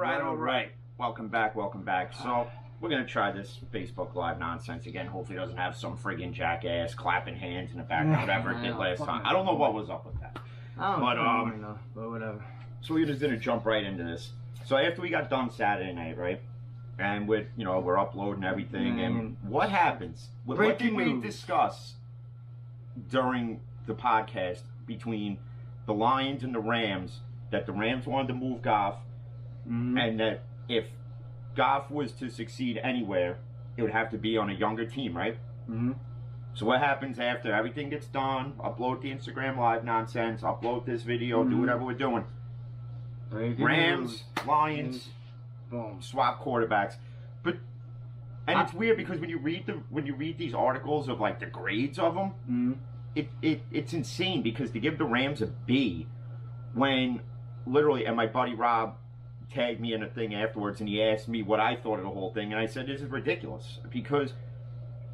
all right. Welcome back. So, we're going to try this Facebook Live nonsense again. Hopefully it doesn't have some friggin' jackass clapping hands in the background, whatever it did last time. I don't know what was up with that. I don't know, but whatever. So we're just going to jump right into this. So after we got done Saturday night, right? And we're uploading everything. And what happens? What did we discuss during the podcast between the Lions and the Rams, that the Rams wanted to move Goff, and that if Goff was to succeed anywhere, it would have to be on a younger team, right? So what happens after everything gets done? Upload the Instagram Live nonsense, upload this video, do whatever we're doing. Rams, Lions, boom, swap quarterbacks. And it's weird because when you read these articles of like the grades of them, it's insane, because to give the Rams a B when literally, and my buddy Rob tagged me in a thing afterwards and he asked me what I thought of the whole thing, and I said this is ridiculous, because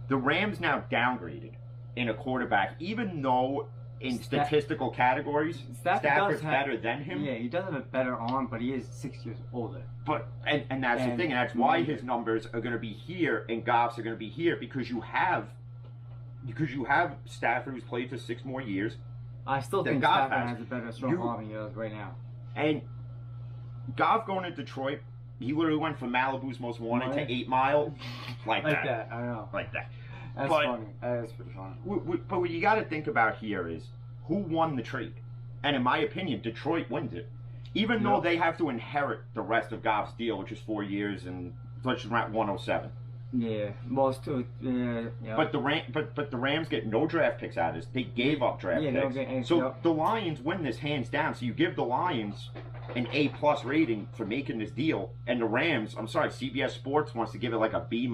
the Rams now downgraded in a quarterback, even though in statistical categories Stafford's better than him. Yeah, he does have a better arm, but he is 6 years older. But and that's the thing, and that's why his numbers are going to be here and Goff's are going to be here, because you have Stafford, who's played for 6 more years. I still think Stafford has a better strong arm than he does right now. And Goff going to Detroit, he literally went from Malibu's Most Wanted to 8 Mile, like that. I know. Like that. That's funny. That is pretty funny. But what you got to think about here is who won the trade. And in my opinion, Detroit wins it. Even though they have to inherit the rest of Goff's deal, which is 4 years and let's just around 107. Yeah, most of it. Yeah. But the Rams get no draft picks out of this. They gave up draft picks. So the Lions win this hands down. So you give the Lions an A+ rating for making this deal, and the Rams, I'm sorry, CBS Sports wants to give it like a B-.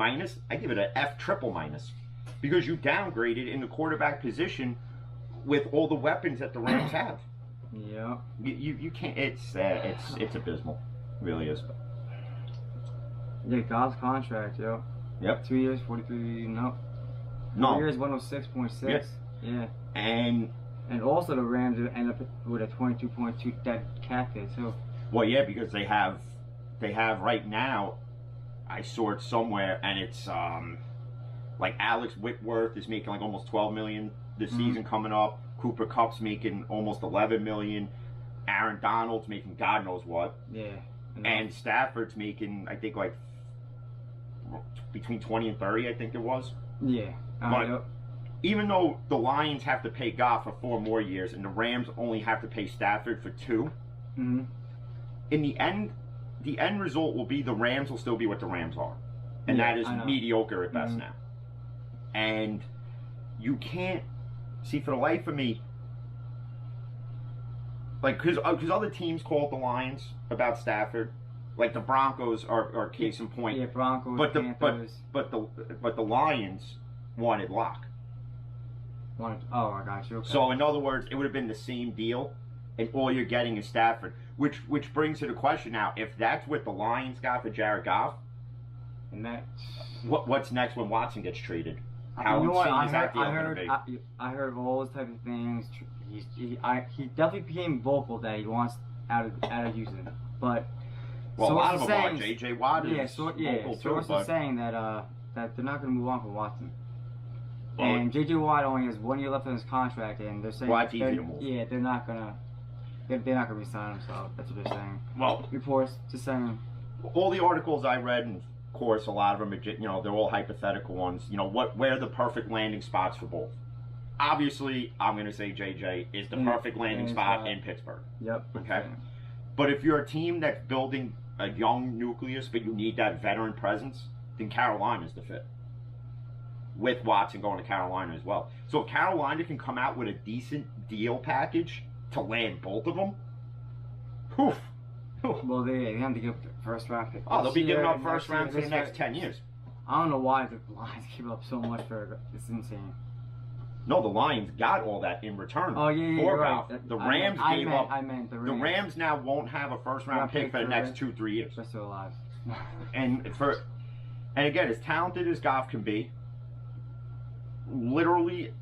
I give it an F triple minus, because you downgraded in the quarterback position with all the weapons that the Rams have. Yeah. You can't. It's abysmal. It really is. Yeah, Goff's contract, yo. Yep. 2 years, 43. No. 4 years, 106.6. Yeah. And also the Rams end up with a 22.2 dead cap hit too. Well, yeah, because they have right now. I saw it somewhere, and it's like Alex Whitworth is making like almost $12 million this season coming up. Cooper Kupp's making almost $11 million. Aaron Donald's making God knows what. Yeah. And Stafford's making, I think, like between 20 and 30, I think it was. Yeah. But even though the Lions have to pay Goff for 4 more years and the Rams only have to pay Stafford for 2, in the end result will be the Rams will still be what the Rams are. And that is mediocre at best now. And you can't see, for the life of me, like, because other teams call it the Lions about Stafford, like the Broncos are case in point. Yeah, Broncos, Panthers. But the Lions wanted Locke. Oh, I got you. Okay. So in other words, it would have been the same deal, and all you're getting is Stafford. Which brings to the question now: if that's what the Lions got for Jared Goff, and that what's next when Watson gets traded? How insane is that deal going to be? I heard all those type of things. He definitely became vocal that he wants out of Houston, but a lot of them are. J.J. Watt is vocal too. Sources saying that they're not going to move on from Watson. And J.J. Watt only has 1 year left on his contract, and they're saying it's easy to move. Yeah, they're not gonna resign him. So that's what they're saying. Well, reports just saying. All the articles I read, and of course a lot of them are, they're all hypothetical ones. Where are the perfect landing spots for both? Obviously, I'm going to say JJ is the perfect landing spot in Pittsburgh. Yep. Okay. But if you're a team that's building a young nucleus, but you need that veteran presence, then Carolina's the fit. With Watson going to Carolina as well. So if Carolina can come out with a decent deal package to land both of them, poof. Well, they have to give up the first round pick. Oh, they'll be giving up first round for the next 10 years. I don't know why the Lions give up so much for it's insane. No, the Lions got all that in return. Oh, yeah, for right. The Rams gave up. I meant the Rams. The Rams now won't have a first round pick for the next 2-3 years. They're still alive. And again, as talented as Goff can be, literally,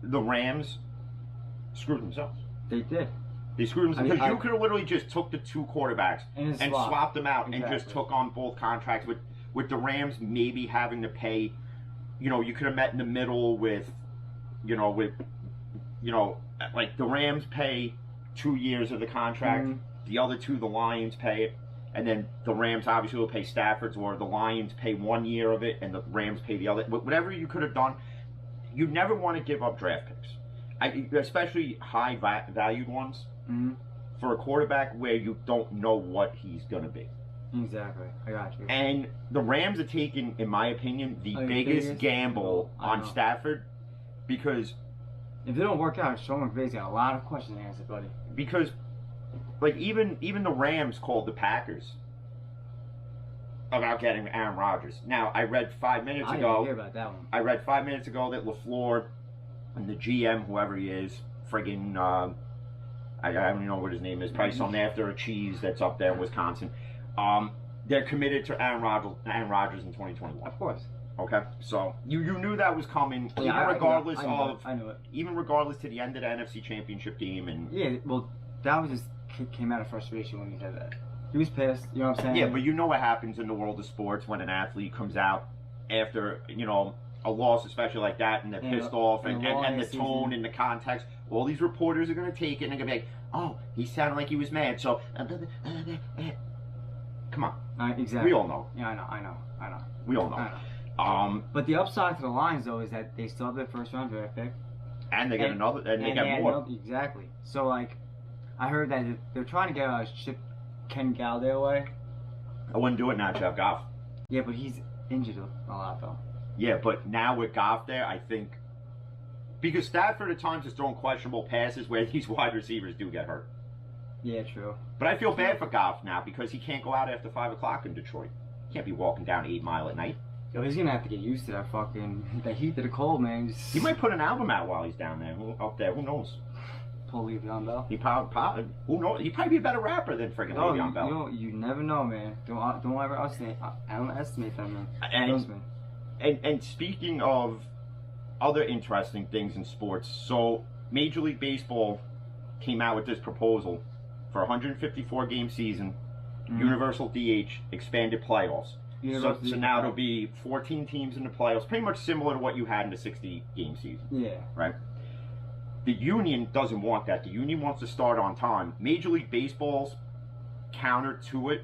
the Rams screwed themselves. They did. They screwed themselves because you could have literally just took the 2 quarterbacks and swapped them out and just took on both contracts with the Rams maybe having to pay. You could have met in the middle with like the Rams pay 2 years of the contract, the other 2 the Lions pay it, and then the Rams obviously will pay Stafford's, or the Lions pay 1 year of it and the Rams pay the other. Whatever you could have done, you never want to give up draft picks, especially high valued ones for a quarterback where you don't know what he's going to be. Exactly, I got you. And the Rams are taking, in my opinion, the biggest gamble on Stafford, because if it don't work out, Sean McVay's got a lot of questions to answer, buddy. Because, like, even the Rams called the Packers about getting Aaron Rodgers. Now, I read 5 minutes ago. I didn't hear about that one. I read 5 minutes ago that LaFleur and the GM, whoever he is, friggin' I don't even know what his name is. Probably something after a cheese that's up there in Wisconsin. They're committed to Aaron Rodgers in 2021. Of course. Okay, so you knew that was coming, even regardless to the end of the NFC Championship game, and well, that was just came out of frustration when he said that. He was pissed. You know what I'm saying? Yeah, but you know what happens in the world of sports when an athlete comes out after a loss, especially like that, and they're pissed off, and the tone and the context. All these reporters are going to take it and they're going to be like, "Oh, he sounded like he was mad." So, come on. Exactly. We all know. Yeah, I know. We all know. I know. But the upside to the Lions, though, is that they still have their first-round draft pick, and they get another, and they get more. Exactly. So, like, I heard that they're trying to get ship Ken Galladay away. I wouldn't do it now, Jeff Goff. Yeah, but he's injured a lot, though. Yeah, but now with Goff there, I think because Stafford at times is throwing questionable passes where these wide receivers do get hurt. Yeah, true. But I feel bad for Goff now because he can't go out after 5 o'clock in Detroit. He can't be walking down 8 Mile at night. Yo, he's gonna have to get used to that the heat to the cold, man. He might put an album out while he's down there, up there. Who knows? Pull Le'Veon Bell. Who knows? He'd probably be a better rapper than friggin' Le'Veon Bell. You never know, man. Don't ever underestimate that, man. And speaking of other interesting things in sports, so Major League Baseball came out with this proposal for a 154 game season, universal DH, expanded playoffs. So now it'll be 14 teams in the playoffs, pretty much similar to what you had in the 60-game season. Yeah. Right? The union doesn't want that. The union wants to start on time. Major League Baseball's counter to it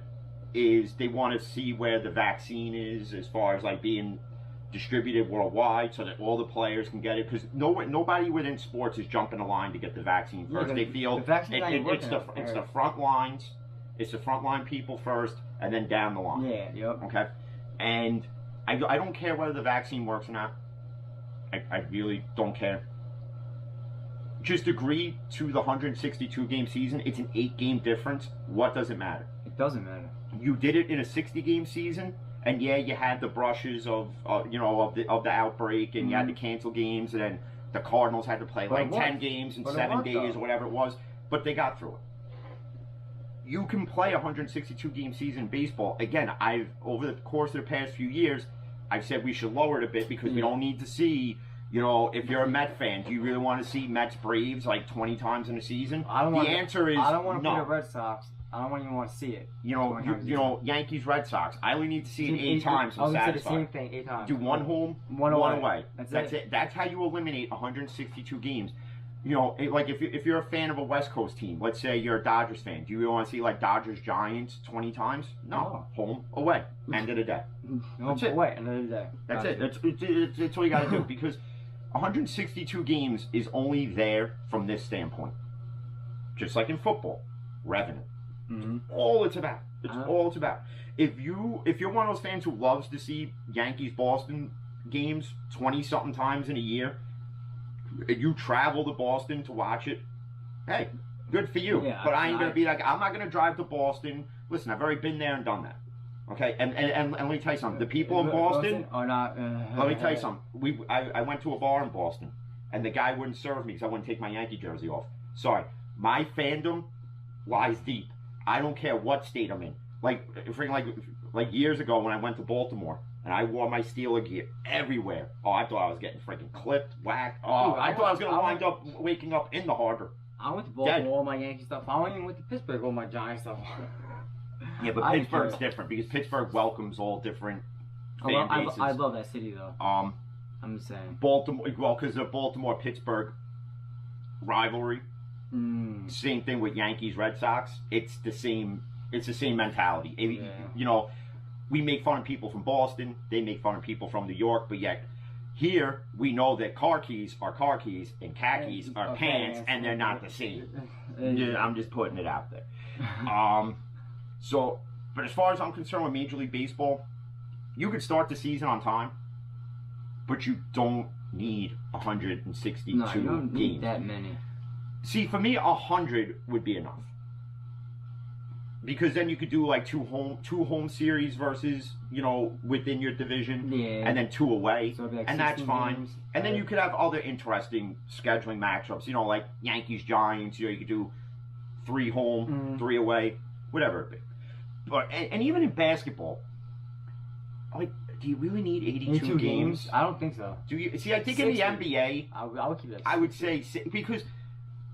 is they want to see where the vaccine is as far as like being distributed worldwide so that all the players can get it. Because nobody within sports is jumping the line to get the vaccine first. They feel it's the front lines. It's the frontline people first, and then down the line. Yeah, yep. Okay? And I don't care whether the vaccine works or not. I really don't care. Just agree to the 162-game season. It's an 8-game difference. What does it matter? It doesn't matter. You did it in a 60-game season, and yeah, you had the brushes of the outbreak, and you had to cancel games, and then the Cardinals had to play 10 games in 7 days or whatever it was, but they got through it. You can play a 162-game season in baseball. Again, over the course of the past few years, I've said we should lower it a bit because we don't need to see, if you're a Met fan, do you really want to see Mets Braves like 20 times in a season? I don't want the answer is I don't want to no. play the Red Sox. I don't even want to see it. Yankees Red Sox. I only need to see it 8 times. I was going to say the same thing, 8 times. Do one home, one away. That's it. That's how you eliminate 162 games. Like if you're a fan of a West Coast team, let's say you're a Dodgers fan, do you really want to see like Dodgers Giants 20 times? No. Home, away, end of the day. That's it. Away, end of the day. That's it. That's all you got to do because 162 games is only there from this standpoint. Just like in football, revenue. All it's about. All it's about. If you're one of those fans who loves to see Yankees Boston games 20-something times in a year, you travel to Boston to watch it, hey, good for you. Yeah, but I ain't going to be like, I'm not going to drive to Boston. Listen, I've already been there and done that. Okay? And let me tell you something. The people in Boston are not... let me tell you something. I went to a bar in Boston, and the guy wouldn't serve me because I wouldn't take my Yankee jersey off. Sorry. My fandom lies deep. I don't care what state I'm in. Like years ago when I went to Baltimore, and I wore my Steeler gear everywhere. Oh, I thought I was getting freaking clipped, whacked. Oh, I thought I was going to wind up waking up in the harbor. I went to Baltimore, all my Yankee stuff. I went even went to Pittsburgh, all my Giants stuff. Yeah, but Pittsburgh's different because Pittsburgh welcomes all different fan bases. I love that city though. I'm just saying. Baltimore, well, because the Baltimore-Pittsburgh rivalry. Same thing with Yankees, Red Sox. It's the same. It's the same mentality. You know, we make fun of people from Boston. They make fun of people from New York. But yet, here we know that car keys are car keys and khakis are pants, and they're not the same. I'm just putting it out there. So, but as far as I'm concerned with Major League Baseball, you could start the season on time, but you don't need 162 no, you don't need games. that many. See, for me, 100 would be enough. Because then you could do like two home series versus, you know, within your division, and then 2 away, so like and that's fine. Games. And then you could have other interesting scheduling matchups, you know, like Yankees Giants. You know, you could do 3 home, 3 away, whatever it be. But and even in basketball, like, do you really need 82 games? I don't think so. Do you see? I think 60. In the NBA, I would keep it. I would say because.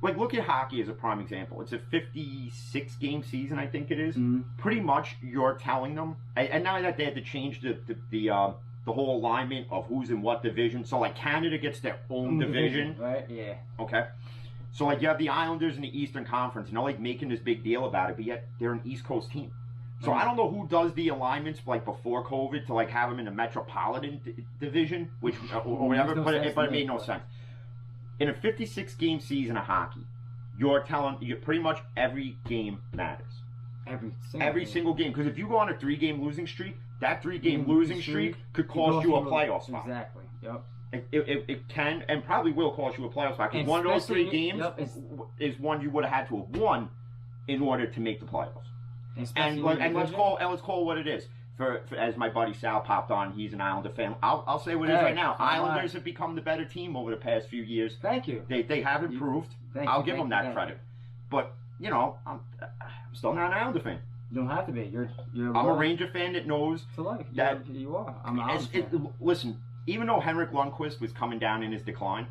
Like, look at hockey as a prime example. It's a 56-game season, I think it is. Pretty much, you're telling them, and now that they had to change the whole alignment of who's in what division. So, like, Canada gets their own division. Right, yeah. Okay. So, like, you have the Islanders in the Eastern Conference, and they're, like, making this big deal about it, but yet they're an East Coast team. So, I don't know who does the alignments, like, before COVID to, like, have them in the Metropolitan Division, which, or whatever, but it made no sense. In a 56-game season of hockey, you're pretty much every game matters. Every single game. Because if you go on a 3-game losing streak, that 3-game losing streak could cost you a playoff spot. Exactly. Yep. It can and probably will cost you a playoff spot. Because one of those 3 games is one you would have had to have won in order to make the playoffs. And let's call it what it is. For as my buddy Sal popped on, he's an Islander fan. I'll say what it is right now. Islanders have become the better team over the past few years. Thank you. They have improved. I'll give them that credit. But you know, I'm still not an Islander fan. You don't have to be. I'm a Ranger fan that knows that you are. I'm an Islander fan. Listen, even though Henrik Lundqvist was coming down in his decline,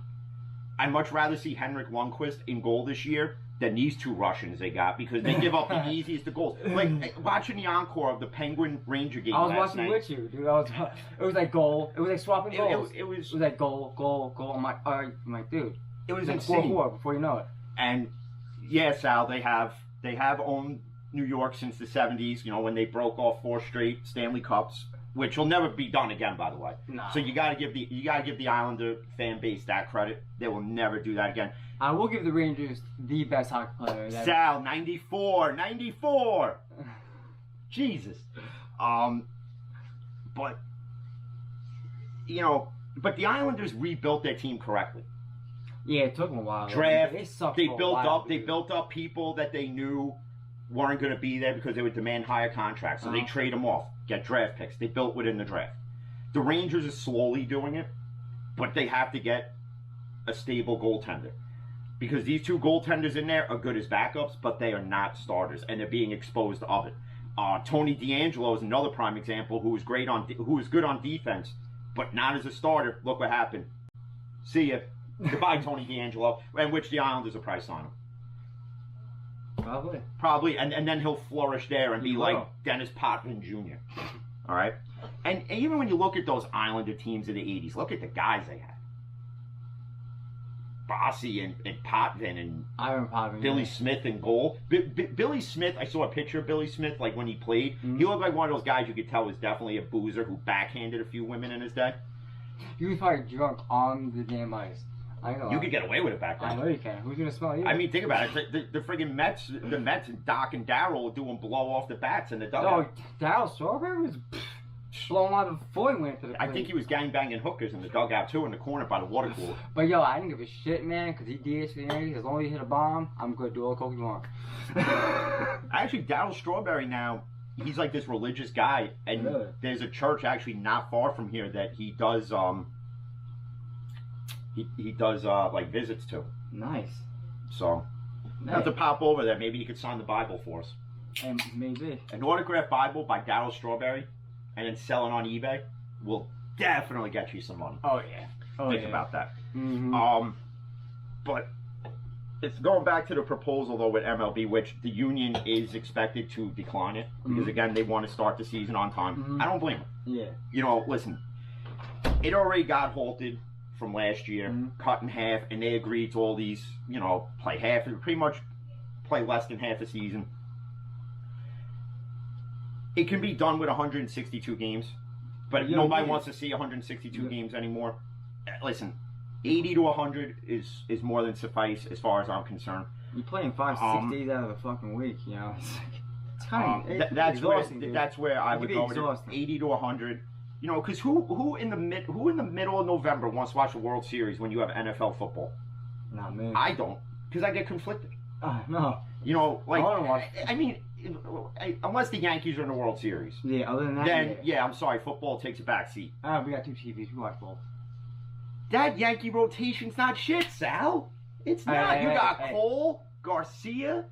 I'd much rather see Henrik Lundqvist in goal this year than these 2 Russians they got, because they give up the easiest of goals. Like watching the encore of the Penguin Ranger game. I was watching with you, dude. It was like goal. It was like swapping goals. It was like goal. I'm like, all right, dude. It was like insane. 4-4 before you know it. And yeah, Sal, they have owned New York since the 70s. You know, when they broke off 4 straight Stanley Cups, which will never be done again, by the way. No. So you gotta give the Islander fan base that credit. They will never do that again. I will give the Rangers the best hockey player. Sal, 94. Jesus. But you know, but the Islanders rebuilt their team correctly. Yeah, it took them a while. Draft. They built up people that they knew weren't going to be there because they would demand higher contracts. So they trade them off, get draft picks. They built within the draft. The Rangers are slowly doing it, but they have to get a stable goaltender. Because these 2 goaltenders in there are good as backups, but they are not starters, and they're being exposed of it. Tony DeAngelo is another prime example who is good on defense, but not as a starter. Look what happened. See ya. Goodbye, Tony DeAngelo, and which the Islanders will probably sign him. Probably, and then he'll flourish there and be like Dennis Potvin Jr. All right? And even when you look at those Islander teams of the 80s, look at the guys they had. Bossy and Potvin and Billy Smith in goal. Billy Smith, I saw a picture of Billy Smith like when he played. He looked like one of those guys you could tell was definitely a boozer who backhanded a few women in his day. He was probably drunk on the damn ice. You could get away with it back then. I know you can. Who's gonna smell you? I mean, think about it. The friggin' Mets and Doc and Darryl were doing blow off the bats in the dugout. Oh, Darryl Strawberry was blowing out before he went to the plate. I think he was gangbanging hookers in the dugout too, in the corner by the water cooler. But yo, I didn't give a shit, man, because he DH'd the Yankees. As long as he hit a bomb, I'm good. Do all the coke you want. Actually, Darryl Strawberry now, he's like this religious guy, and there's a church actually not far from here that he does he does like visits to. Nice. So I have to pop over there. Maybe he could sign the Bible for us. And maybe an autographed Bible by Darryl Strawberry, and then sell it on eBay will definitely get you some money. Oh yeah. Think about that. Mm-hmm. But it's going back to the proposal though with MLB, which the union is expected to decline it because again they want to start the season on time. I don't blame them. Yeah. You know, listen, it already got halted from last year, cut in half, and they agreed to all these, you know, pretty much play less than half a season. It can be done with 162 games, but nobody wants to see 162 games anymore. Listen, 80 to 100 is more than suffice as far as I'm concerned. You're playing 5 to 6 days out of a fucking week, you know. It's kind of that's where I would go with it. 80 to 100. You know, because who in the middle of November wants to watch the World Series when you have NFL football? Not me. I don't, because I get conflicted. No. You know, like I mean, unless the Yankees are in the World Series. Yeah. Other than that, then yeah, I'm sorry, football takes a back seat. We got 2 TVs. We watch both. That Yankee rotation's not shit, Sal. It's not. You got Cole, Garcia.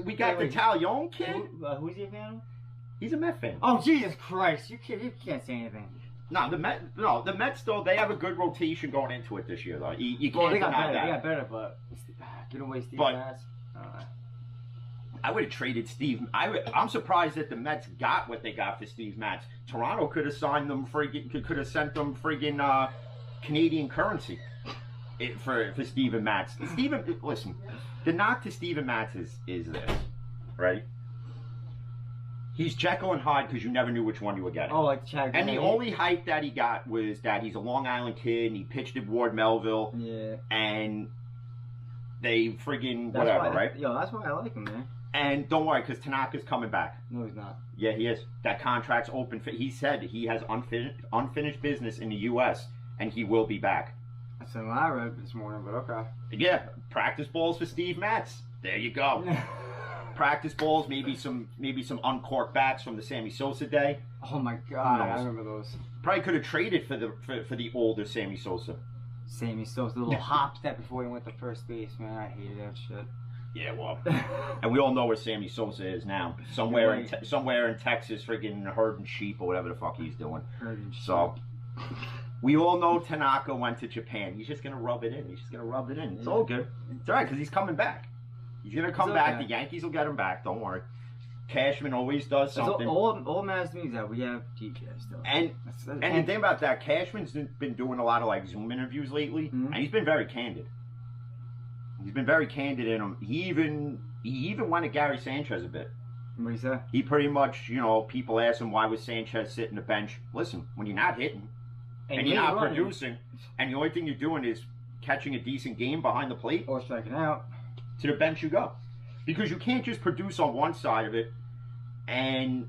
We got the Talion kid. Who's he a fan of? He's a Met fan. Oh Jesus Christ! You can't say anything. No, the Mets though, they have a good rotation going into it this year though. You can't deny that. They got better, but get away Steve Matz. I would have traded Steve. I'm surprised that the Mets got what they got for Steve Matz. Toronto could have signed them could have sent them friggin' Canadian currency for Steven Matz. Listen, the knock to Steven Matz is this, right? He's Jekyll and Hyde because you never knew which one you were getting. Oh, like Chad. And the only hype that he got was that he's a Long Island kid and he pitched at Ward Melville. Yeah. And they friggin' whatever, right? Yo, that's why I like him, man. And don't worry, because Tanaka's coming back. No, he's not. Yeah, he is. That contract's open. He said he has unfinished business in the U.S. and he will be back. That's what I read this morning, but okay. Yeah, practice balls for Steve Matz. There you go. Practice balls, maybe some uncorked bats from the Sammy Sosa day. Oh my God, I remember those. Probably could have traded for the older Sammy Sosa. Sammy Sosa, the little hop step before he went to first base, man. I hated that shit. Yeah, well, and we all know where Sammy Sosa is now. Somewhere in Texas, friggin' herding sheep or whatever the fuck he's doing. So, we all know Tanaka went to Japan. He's just gonna rub it in. It's all good. It's all right because he's coming back. He's gonna come back. The Yankees will get him back. Don't worry. Cashman always does something. All matters to me is that we have DJ still. And the thing about that, Cashman's been doing a lot of like Zoom interviews lately, and he's been very candid. He's been very candid in them. He even went at Gary Sanchez a bit. What did he say? He pretty much, you know, people ask him why was Sanchez sitting the bench. Listen, when you're not hitting and you're not producing, and the only thing you're doing is catching a decent game behind the plate or striking out, to the bench you go, because you can't just produce on one side of it, and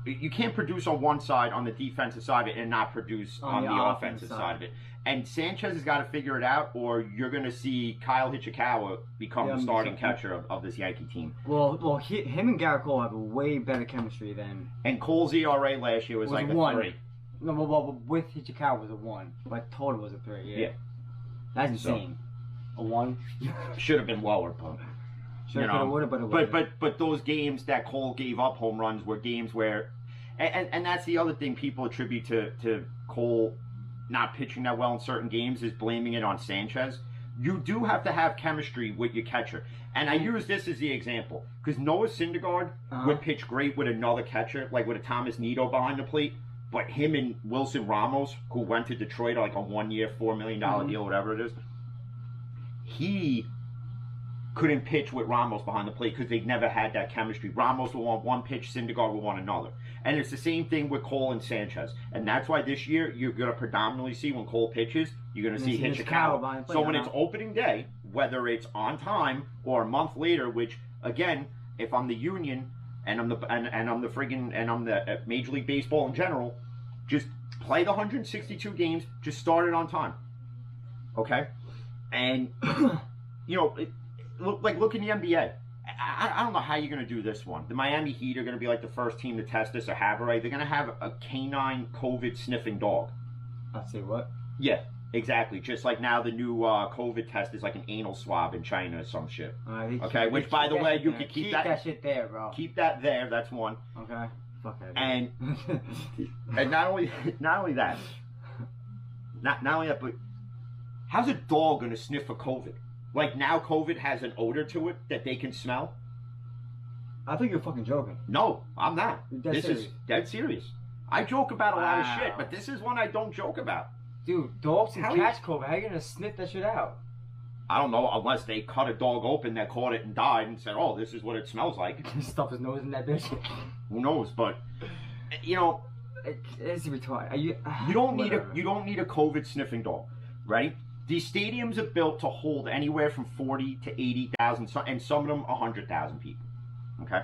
you can't produce on one side on the defensive side of it and not produce on the offensive side of it. And Sanchez has got to figure it out, or you're going to see Kyle Ichikawa become the starting catcher of this Yankee team. Well, him and Garrett Cole have a way better chemistry than. And Cole's ERA last year was like a 3. No, well, with Ichikawa was a 1, but total was a 3. Yeah. That's insane. A 1 should have been lower, but. But those games that Cole gave up home runs were games where, and that's the other thing people attribute to Cole not pitching that well in certain games is blaming it on Sanchez. You do have to have chemistry with your catcher. And I use this as the example because Noah Syndergaard would pitch great with another catcher, like with a Thomas Nido behind the plate. But him and Wilson Ramos, who went to Detroit like a 1-year, $4 million deal, whatever it is, he couldn't pitch with Ramos behind the plate because they've never had that chemistry. Ramos will want one pitch, Syndergaard will want another. And it's the same thing with Cole and Sanchez. And that's why this year you're going to predominantly see when Cole pitches, you're going to see Ichikawa. So when it's opening day, whether it's on time or a month later, which again, if I'm the union and I'm the Major League Baseball in general, just play the 162 games, just start it on time. Okay? And you know, look in the NBA. I don't know how you're going to do this one. The Miami Heat are going to be like the first team to test this or have it right. They're going to have a canine COVID sniffing dog. I'll say what? Yeah, exactly. Just like now the new COVID test is like an anal swab in China or some shit. Okay, which by the way, you can keep that shit there, bro. Keep that there. That's one. Okay. Fuck that. And not only that, but how's a dog going to sniff for COVID? Like now COVID has an odor to it that they can smell. I think you're fucking joking. No, I'm not. This serious. is dead serious. I joke about a lot of shit, but this is one I don't joke about. Dude, dogs can catch COVID. How are you gonna sniff that shit out? I don't know, unless they cut a dog open that caught it and died and said, "Oh, this is what it smells like." Stuff his nose in that bitch. Who knows? But you know, it's retarded. You don't need a COVID sniffing dog, right? These stadiums are built to hold anywhere from 40 to 80,000, and some of them 100,000 people. Okay.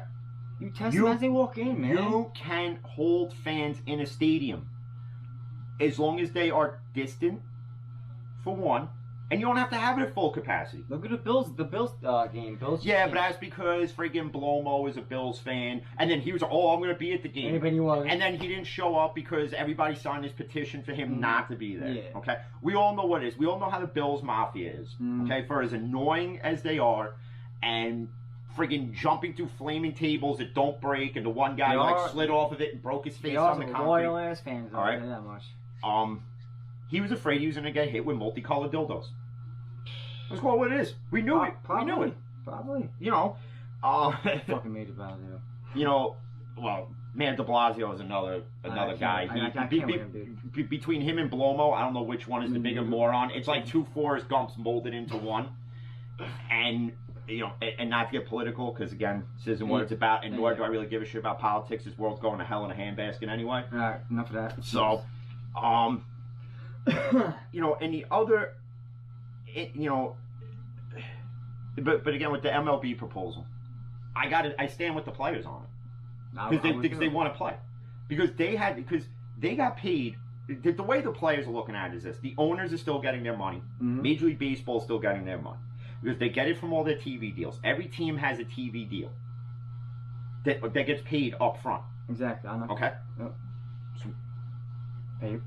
You test them as they walk in, man. You can hold fans in a stadium as long as they are distant, for one, and you don't have to have it at full capacity. Look at the Bills game. Yeah, but that's because friggin' Blomo is a Bills fan, and then he was, "Oh, I'm gonna be at the game," and then he didn't show up because everybody signed this petition for him not to be there. Yeah. Okay, we all know what it is. We all know how the Bills Mafia is. Okay, for as annoying as they are, and friggin' jumping through flaming tables that don't break, and the one guy slid off of it and broke his face on the concrete. Loyal ass fans, all right, that much. He was afraid he was gonna get hit with multicolored dildos. That's what it is. We knew it. Probably, we knew it. Probably. You know. Fucking made it about it. You know, well, Mayor de Blasio is another guy. Between him and Blomo, I don't know which one is the bigger moron. It's like two Forrest Gumps molded into one. And you know, and not to get political, because again, this isn't what it's about, and nor do I really give a shit about politics. This world's going to hell in a handbasket anyway. All right, enough of that. So, you know, and the other, you know, but again with the MLB proposal, I stand with the players on it because they want to play, because they got paid. The way the players are looking at it is this: the owners are still getting their money, Major League Baseball is still getting their money. Because they get it from all their TV deals. Every team has a TV deal that gets paid up front. Exactly. I know. Okay? Yep. So, pay.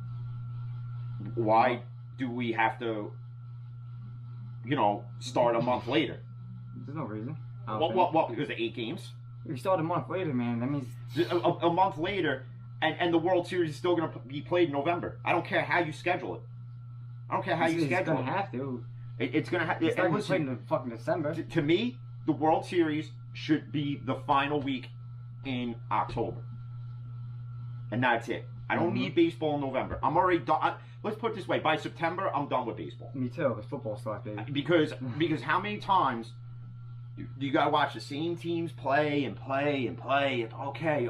Why do we have to, you know, start a month later? There's no reason. What? Because of 8 games? If you start a month later, man, that means... A month later, and the World Series is still going to be played in November. I don't care how you schedule it. I don't care how you schedule it. It's going to have to. It's going to have... It's not going to play in fucking December. To me, the World Series should be the final week in October. And that's it. I don't need baseball in November. I'm already done. Let's put it this way. By September, I'm done with baseball. Me too, because football starts, baby. Because how many times you got to watch the same teams play and play and play? Okay.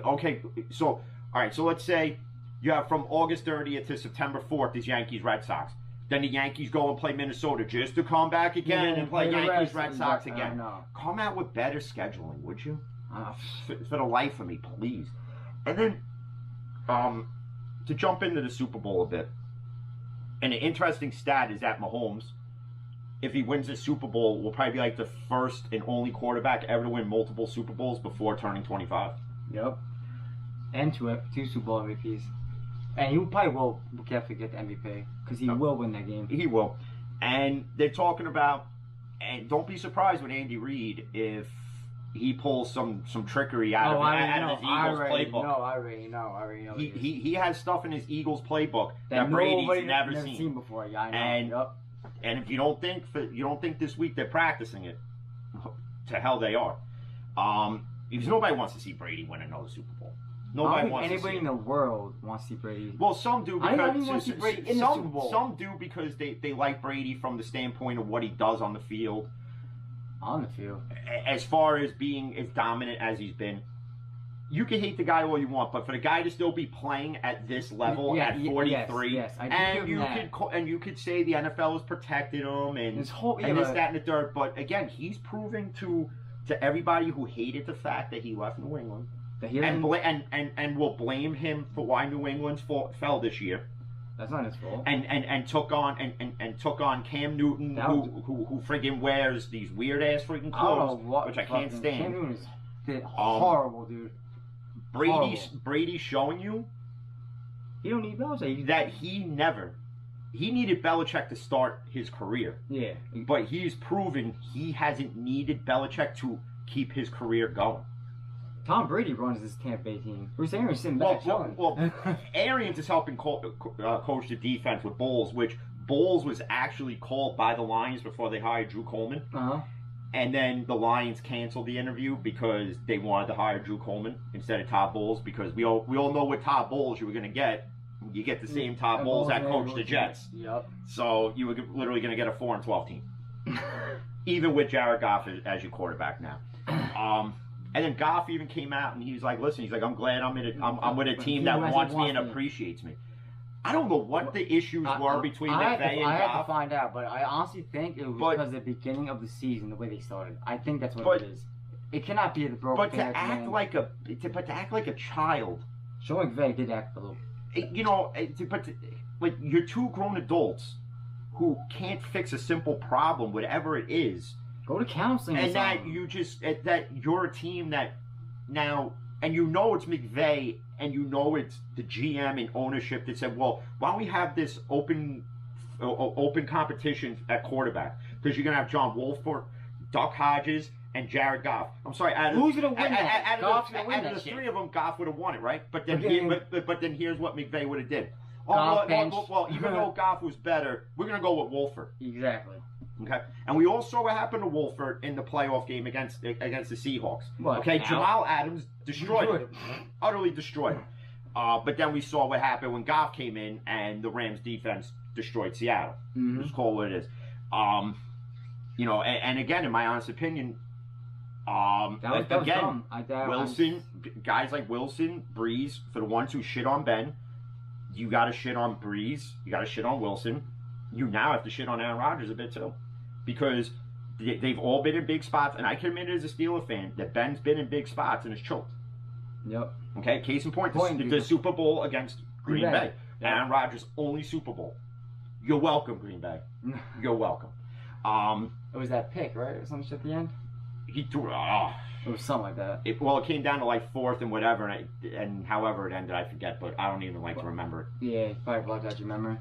So, all right. So let's say you have from August 30th to September 4th is Yankees-Red Sox. Then the Yankees go and play Minnesota just to come back again and play Yankees-Red Sox again. Come out with better scheduling, would you? For the life of me, please. And then, to jump into the Super Bowl a bit, and an interesting stat is that Mahomes, if he wins the Super Bowl, will probably be like the first and only quarterback ever to win multiple Super Bowls before turning 25. Yep. And two Super Bowl MVPs. And he probably will definitely get the MVP, because he will win that game. He will. And they're talking about, and don't be surprised with Andy Reid if he pulls some trickery out of his Eagles playbook. I already know. He has stuff in his Eagles playbook that Brady's never seen before. Yeah, I know. And if you don't think this week they're practicing it, to hell they are. Because nobody wants to see Brady win another Super Bowl. Nobody wants anybody to see in the world wants to see Brady. Well, some do because I don't even want to see Brady in the Super Bowl. Some do because they like Brady from the standpoint of what he does on the field. On the field. As far as being as dominant as he's been, you can hate the guy all you want, but for the guy to still be playing at this level at 43, yes, and you could say the NFL has protected him and this, that, and the third. But again, he's proving to everybody who hated the fact that he left New England. And will blame him for why New England's fell this year. That's not his fault. And took on Cam Newton, who friggin' wears these weird ass friggin' clothes, which I can't stand. Cam Newton is horrible, dude. Brady's showing you he don't need Belichick. That he needed Belichick to start his career. Yeah, but he's proven he hasn't needed Belichick to keep his career going. Tom Brady runs this Tampa Bay team. Bruce Arians sitting back chilling. Well, Arians is helping coach the defense with Bowles, which Bowles was actually called by the Lions before they hired Drew Coleman. And then the Lions canceled the interview because they wanted to hire Drew Coleman instead of Todd Bowles, because we all know what Todd Bowles you were going to get. You get the same Todd Bowles that coached the Jets. Yep. So you were literally going to get a 4-12 team. Even with Jared Goff as your quarterback now. And then Goff even came out and he's like, listen, he's like, I'm glad I'm with a team that wants me and appreciates me. I don't know what the issues were between McVay and Goff. I have to find out, but I honestly think it was because of the beginning of the season, the way they started. I think that's what it is. It cannot be the broken. But to act like a child. Sean McVay did act a little. You know, like you're two grown adults who can't fix a simple problem, whatever it is. Go to counseling. And that you're a team that now, and you know it's McVay, and you know it's the GM and ownership that said, well, why don't we have this open competition at quarterback? Because you're gonna have John Wolford, Duck Hodges, and Jared Goff. I'm sorry, who's gonna win that? Out of the three of them, Goff would have won it, right? But then, then here's what McVay would have did. Well, even though Goff was better, we're gonna go with Wolford. Exactly. Okay, and we all saw what happened to Wolford in the playoff game against the Seahawks. What, okay, Jamal Adams destroyed him, utterly destroyed him. But then we saw what happened when Goff came in and the Rams defense destroyed Seattle. Just call it what it is. You know, and again, in my honest opinion, Wilson, guys like Wilson, Breeze, for the ones who shit on Ben, you got to shit on Breeze, you got to shit on Wilson. You now have to shit on Aaron Rodgers a bit too, because they've all been in big spots, and I can admit as a Steelers fan that Ben's been in big spots and has choked. Yep. Okay, case in point, the Super Bowl against Green Bay. Yep. Aaron Rodgers' only Super Bowl. You're welcome, Green Bay. You're welcome. It was that pick, right? Or some shit at the end? He threw it was something like that. It came down to like fourth and whatever, and however it ended, I forget, but I don't even like to remember it. Yeah, probably blocked out your memory.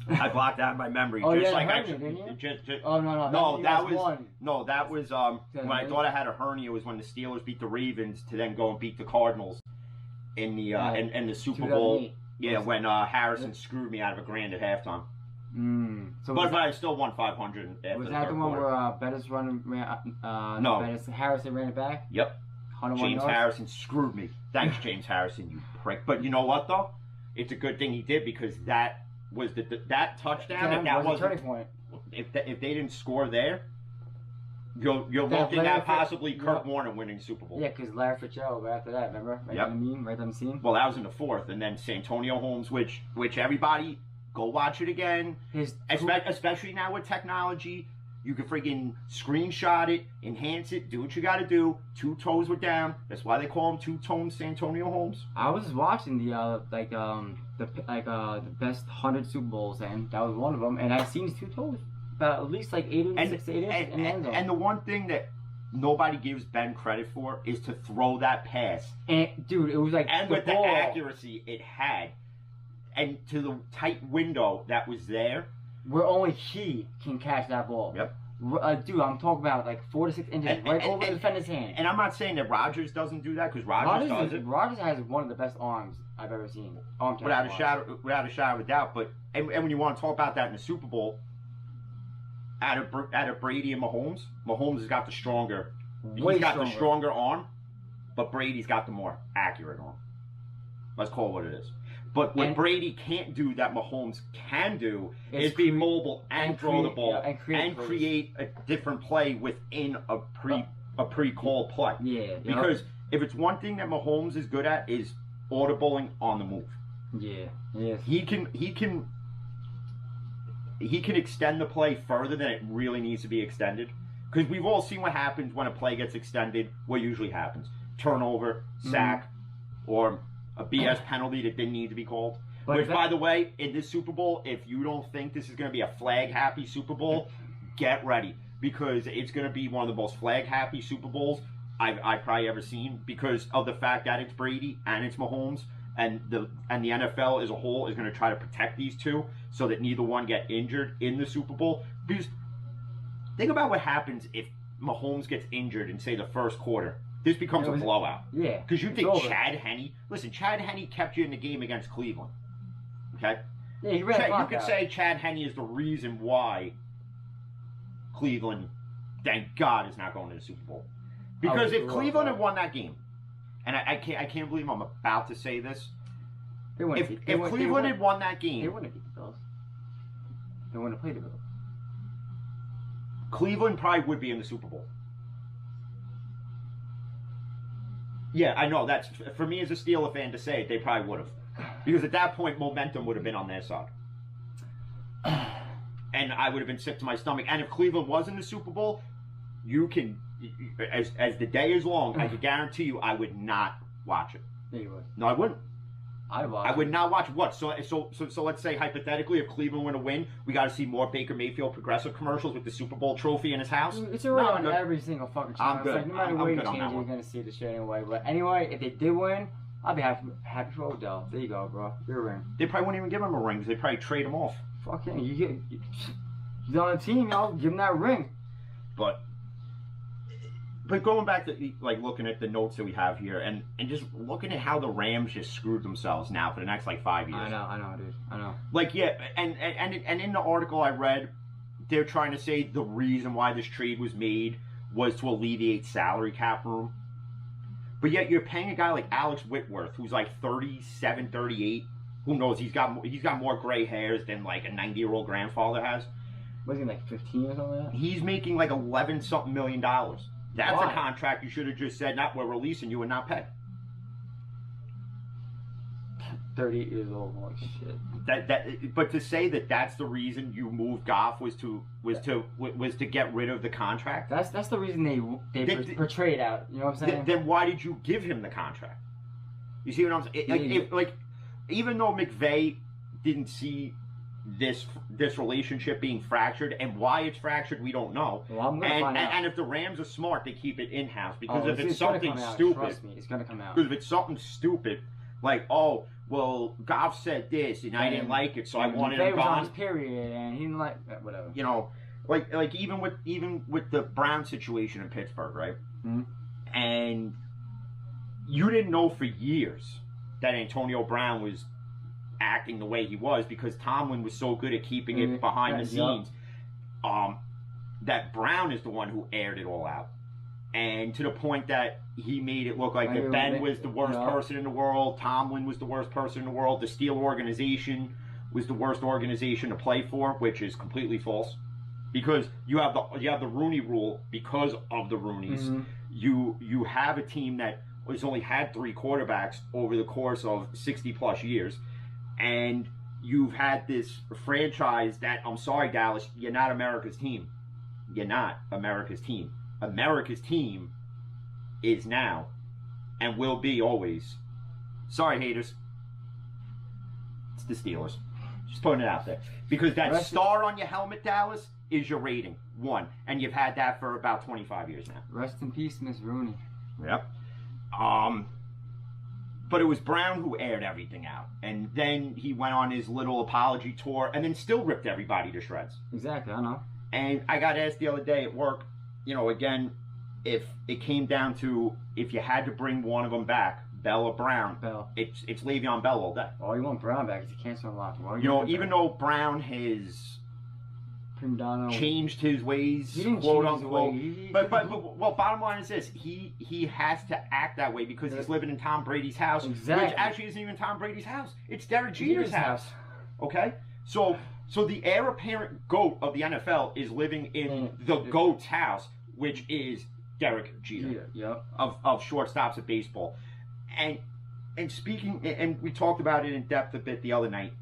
I blocked out my memory. Oh, just yeah, like hernia, didn't you? Oh no, that was when I thought I had a hernia was when the Steelers beat the Ravens to then go and beat the Cardinals in the in the Super Bowl. Yeah, when Harrison screwed me out of $1,000 at halftime. So but I still won $500. Was that the one where Bettis Harrison ran it back? Yep. James Harrison screwed me. Thanks, James Harrison, you prick. But you know what though? It's a good thing he did, because that was that touchdown. That was a turning point. If they didn't score there, you're looking at possibly Kurt Warner winning Super Bowl. Yeah, because Larry Fitzgerald right after that, remember? Right on the scene. Well, that was in the fourth, and then Santonio Holmes, which everybody go watch it again. Especially now with technology, you can freaking screenshot it, enhance it, do what you got to do. 2 toes were down. That's why they call him two-tone Santonio Holmes. I was watching the best 100 Super Bowls, and that was one of them. And I seen his 2 toes, about at least like 6 to 8 inches in the end zone. And the one thing that nobody gives Ben credit for is to throw that pass. And dude, it was like with the accuracy it had, and to the tight window that was there, where only he can catch that ball. Yep. Dude, I'm talking about like 4 to 6 inches over the defender's hand. And I'm not saying that Rodgers doesn't do that, because Rodgers does it. Rodgers has one of the best arms I've ever seen. Without a shadow of a doubt. But and when you want to talk about that in the Super Bowl, out of Brady and Mahomes has got the stronger. The stronger arm, but Brady's got the more accurate arm. Let's call it what it is. But what Brady can't do that Mahomes can do is be mobile and throw the ball and create a different play within a pre-called play. Yeah. Because if it's one thing that Mahomes is good at is audibling on the move. Yeah. Yes. He can extend the play further than it really needs to be extended. Because we've all seen what happens when a play gets extended. What usually happens? Turnover, sack, or a BS penalty that didn't need to be called. Which, by the way, in this Super Bowl, if you don't think this is going to be a flag-happy Super Bowl, get ready. Because it's going to be one of the most flag-happy Super Bowls I've probably ever seen, because of the fact that it's Brady and it's Mahomes, and the NFL as a whole is going to try to protect these two so that neither one get injured in the Super Bowl. Because think about what happens if Mahomes gets injured in, say, the first quarter. This becomes a blowout. Yeah. Because you think Chad Henne... Listen, Chad Henne kept you in the game against Cleveland. Okay? Yeah, he ran you could say Chad Henne is the reason why Cleveland, thank God, is not going to the Super Bowl. Because if Cleveland had won that game, and I can't believe I'm about to say this, if Cleveland had won that game, they wouldn't have beat the Bills. They wouldn't have played the Bills. Cleveland probably would be in the Super Bowl. Yeah, I know. That's for me as a Steeler fan to say it, they probably would have. Because at that point, momentum would have been on their side. And I would have been sick to my stomach. And if Cleveland was in the Super Bowl, you can, as the day is long, I can guarantee you I would not watch it. Yeah, you would. No, I wouldn't. I would not watch what? So let's say hypothetically, if Cleveland were to win, we got to see more Baker Mayfield Progressive commercials with the Super Bowl trophy in his house. It's already on every single fucking channel. I'm good. Like, no matter where you change it, you're gonna see the shit anyway. But anyway, if they did win, I'd be happy for Odell. There you go, bro. You're a ring. They probably wouldn't even give him a ring because they probably trade him off. Fuck him. He's on the team, y'all. Give him that ring. But going back to like looking at the notes that we have here and just looking at how the Rams just screwed themselves now for the next like 5 years. I know, dude. I know. Like yeah, and in the article I read, they're trying to say the reason why this trade was made was to alleviate salary cap room. But yet you're paying a guy like Alex Whitworth, who's like 37, 38. Who knows? He's got more gray hairs than like a 90-year-old grandfather has. Was he like 15 or something like that? He's making like $11-something million. That's a contract you should have just said, we're releasing you and not pay. 38 years old, holy shit. But to say that that's the reason you moved Goff was to get rid of the contract. That's the reason they portrayed out. You know what I'm saying? Then why did you give him the contract? You see what I'm saying? Like even though McVay didn't see this relationship being fractured, and why it's fractured we don't know. Well, I'm gonna find out. And if the Rams are smart, they keep it in house because if it's something stupid, trust me, it's gonna come out. Because if it's something stupid, like Goff said this and I didn't like it, so I wanted him gone. Period, and he didn't like whatever. You know, like even with the Brown situation in Pittsburgh, right? Mm-hmm. And you didn't know for years that Antonio Brown was acting the way he was because Tomlin was so good at keeping it behind the scenes. That Brown is the one who aired it all out, and to the point that he made it look like that Ben was the worst person in the world, Tomlin was the worst person in the world, the Steeler organization was the worst organization to play for, which is completely false. Because you have the Rooney Rule because of the Rooneys. Mm-hmm. You have a team that has only had 3 quarterbacks over the course of 60 plus years. And you've had this franchise that, I'm sorry, Dallas, you're not America's team. You're not America's team. America's team is now and will be always. Sorry, haters. It's the Steelers. Just putting it out there. Because that star on your helmet, Dallas, is your rating. 1. And you've had that for about 25 years now. Rest in peace, Miss Rooney. Yep. But it was Brown who aired everything out. And then he went on his little apology tour and then still ripped everybody to shreds. Exactly, I know. And I got asked the other day at work, again, if it came down to if you had to bring one of them back, Bell or Brown, it's Le'Veon Bell all day. Oh, you want Brown back? It's a cancer unlocked. Even though Brown has changed his ways, quote unquote. But bottom line is this: he has to act that way because he's living in Tom Brady's house, which actually isn't even Tom Brady's house. It's Derek Jeter's house. Okay, so the heir apparent GOAT of the NFL is living in the GOAT's house, which is Derek Jeter of shortstops of baseball. And speaking, and we talked about it in depth a bit the other night.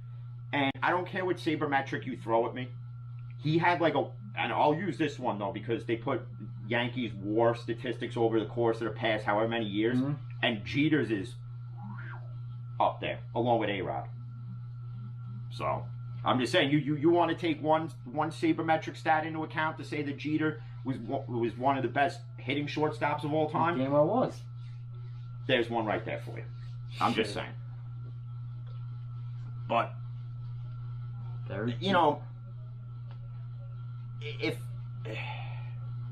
And I don't care what sabermetric you throw at me. He had and I'll use this one though because they put Yankees WAR statistics over the course of the past however many years, and Jeter's is up there along with A-Rod. So I'm just saying, you want to take one sabermetric stat into account to say that Jeter was one of the best hitting shortstops of all time? Damn, I was. There's one right there for you. I'm just saying. But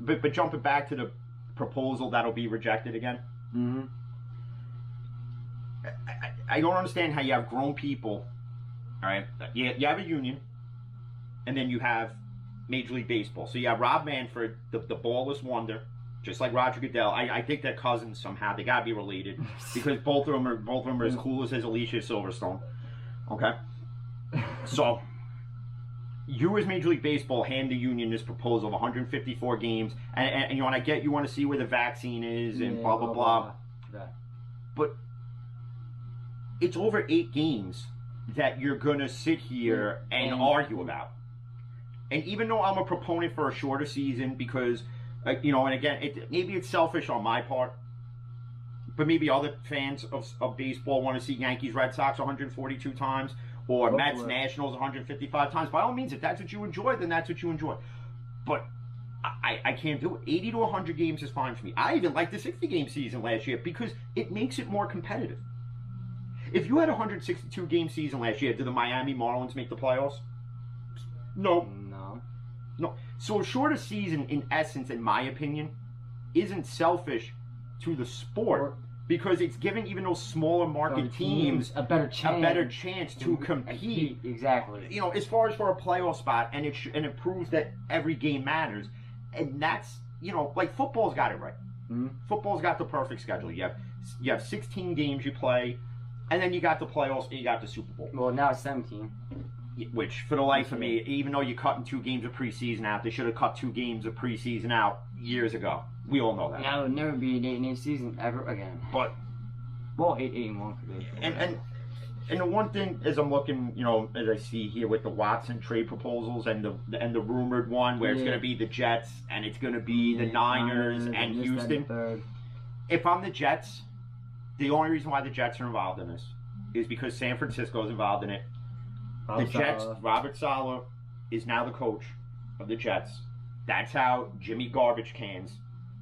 but jumping back to the proposal that'll be rejected again. Mm-hmm. I don't understand how you have grown people All right, you have a union, and then you have Major League Baseball. So you have Rob Manfred, the ballless wonder, just like Roger Goodell. I think they're cousins somehow. They gotta be related because both of them are as cool as Alicia Silverstone. Okay, so you as Major League Baseball hand the union this proposal of 154 games, and you know, and I get you want to see where the vaccine is and blah blah blah. Yeah. But it's over 8 games that you're gonna sit here and argue about. And even though I'm a proponent for a shorter season because, you know, and again, maybe it's selfish on my part, but maybe other fans of baseball want to see Yankees Red Sox 142 times or Mets Nationals 155 times. By all means, if that's what you enjoy, then that's what you enjoy. But I can't do it. 80 to 100 games is fine for me. I even liked the 60-game season last year because it makes it more competitive. If you had a 162-game season last year, did the Miami Marlins make the playoffs? No. So a shorter season, in essence, in my opinion, isn't selfish to the sport because it's giving even those smaller market teams a better chance to compete. Exactly. You know, as far as for a playoff spot, and it proves that every game matters, and that's, you know, like football's got it right. Mm-hmm. Football's got the perfect schedule. You have 16 games you play, and then you got the playoffs and you got the Super Bowl. Well, now it's 17. Which, for the life of me, even though you're cutting 2 games of preseason out, they should have cut 2 games of preseason out years ago. We all know that. Now it would never be an 8-game season ever again. But, well, 8-1 could be. And the one thing as I'm looking, you know, as I see here with the Watson trade proposals and the rumored one where it's going to be the Jets and it's going to be the Niners and Houston. If I'm the Jets, the only reason why the Jets are involved in this is because San Francisco is involved in it. The Jets, Robert Saleh is now the coach of the Jets. That's how Jimmy Garbage Cans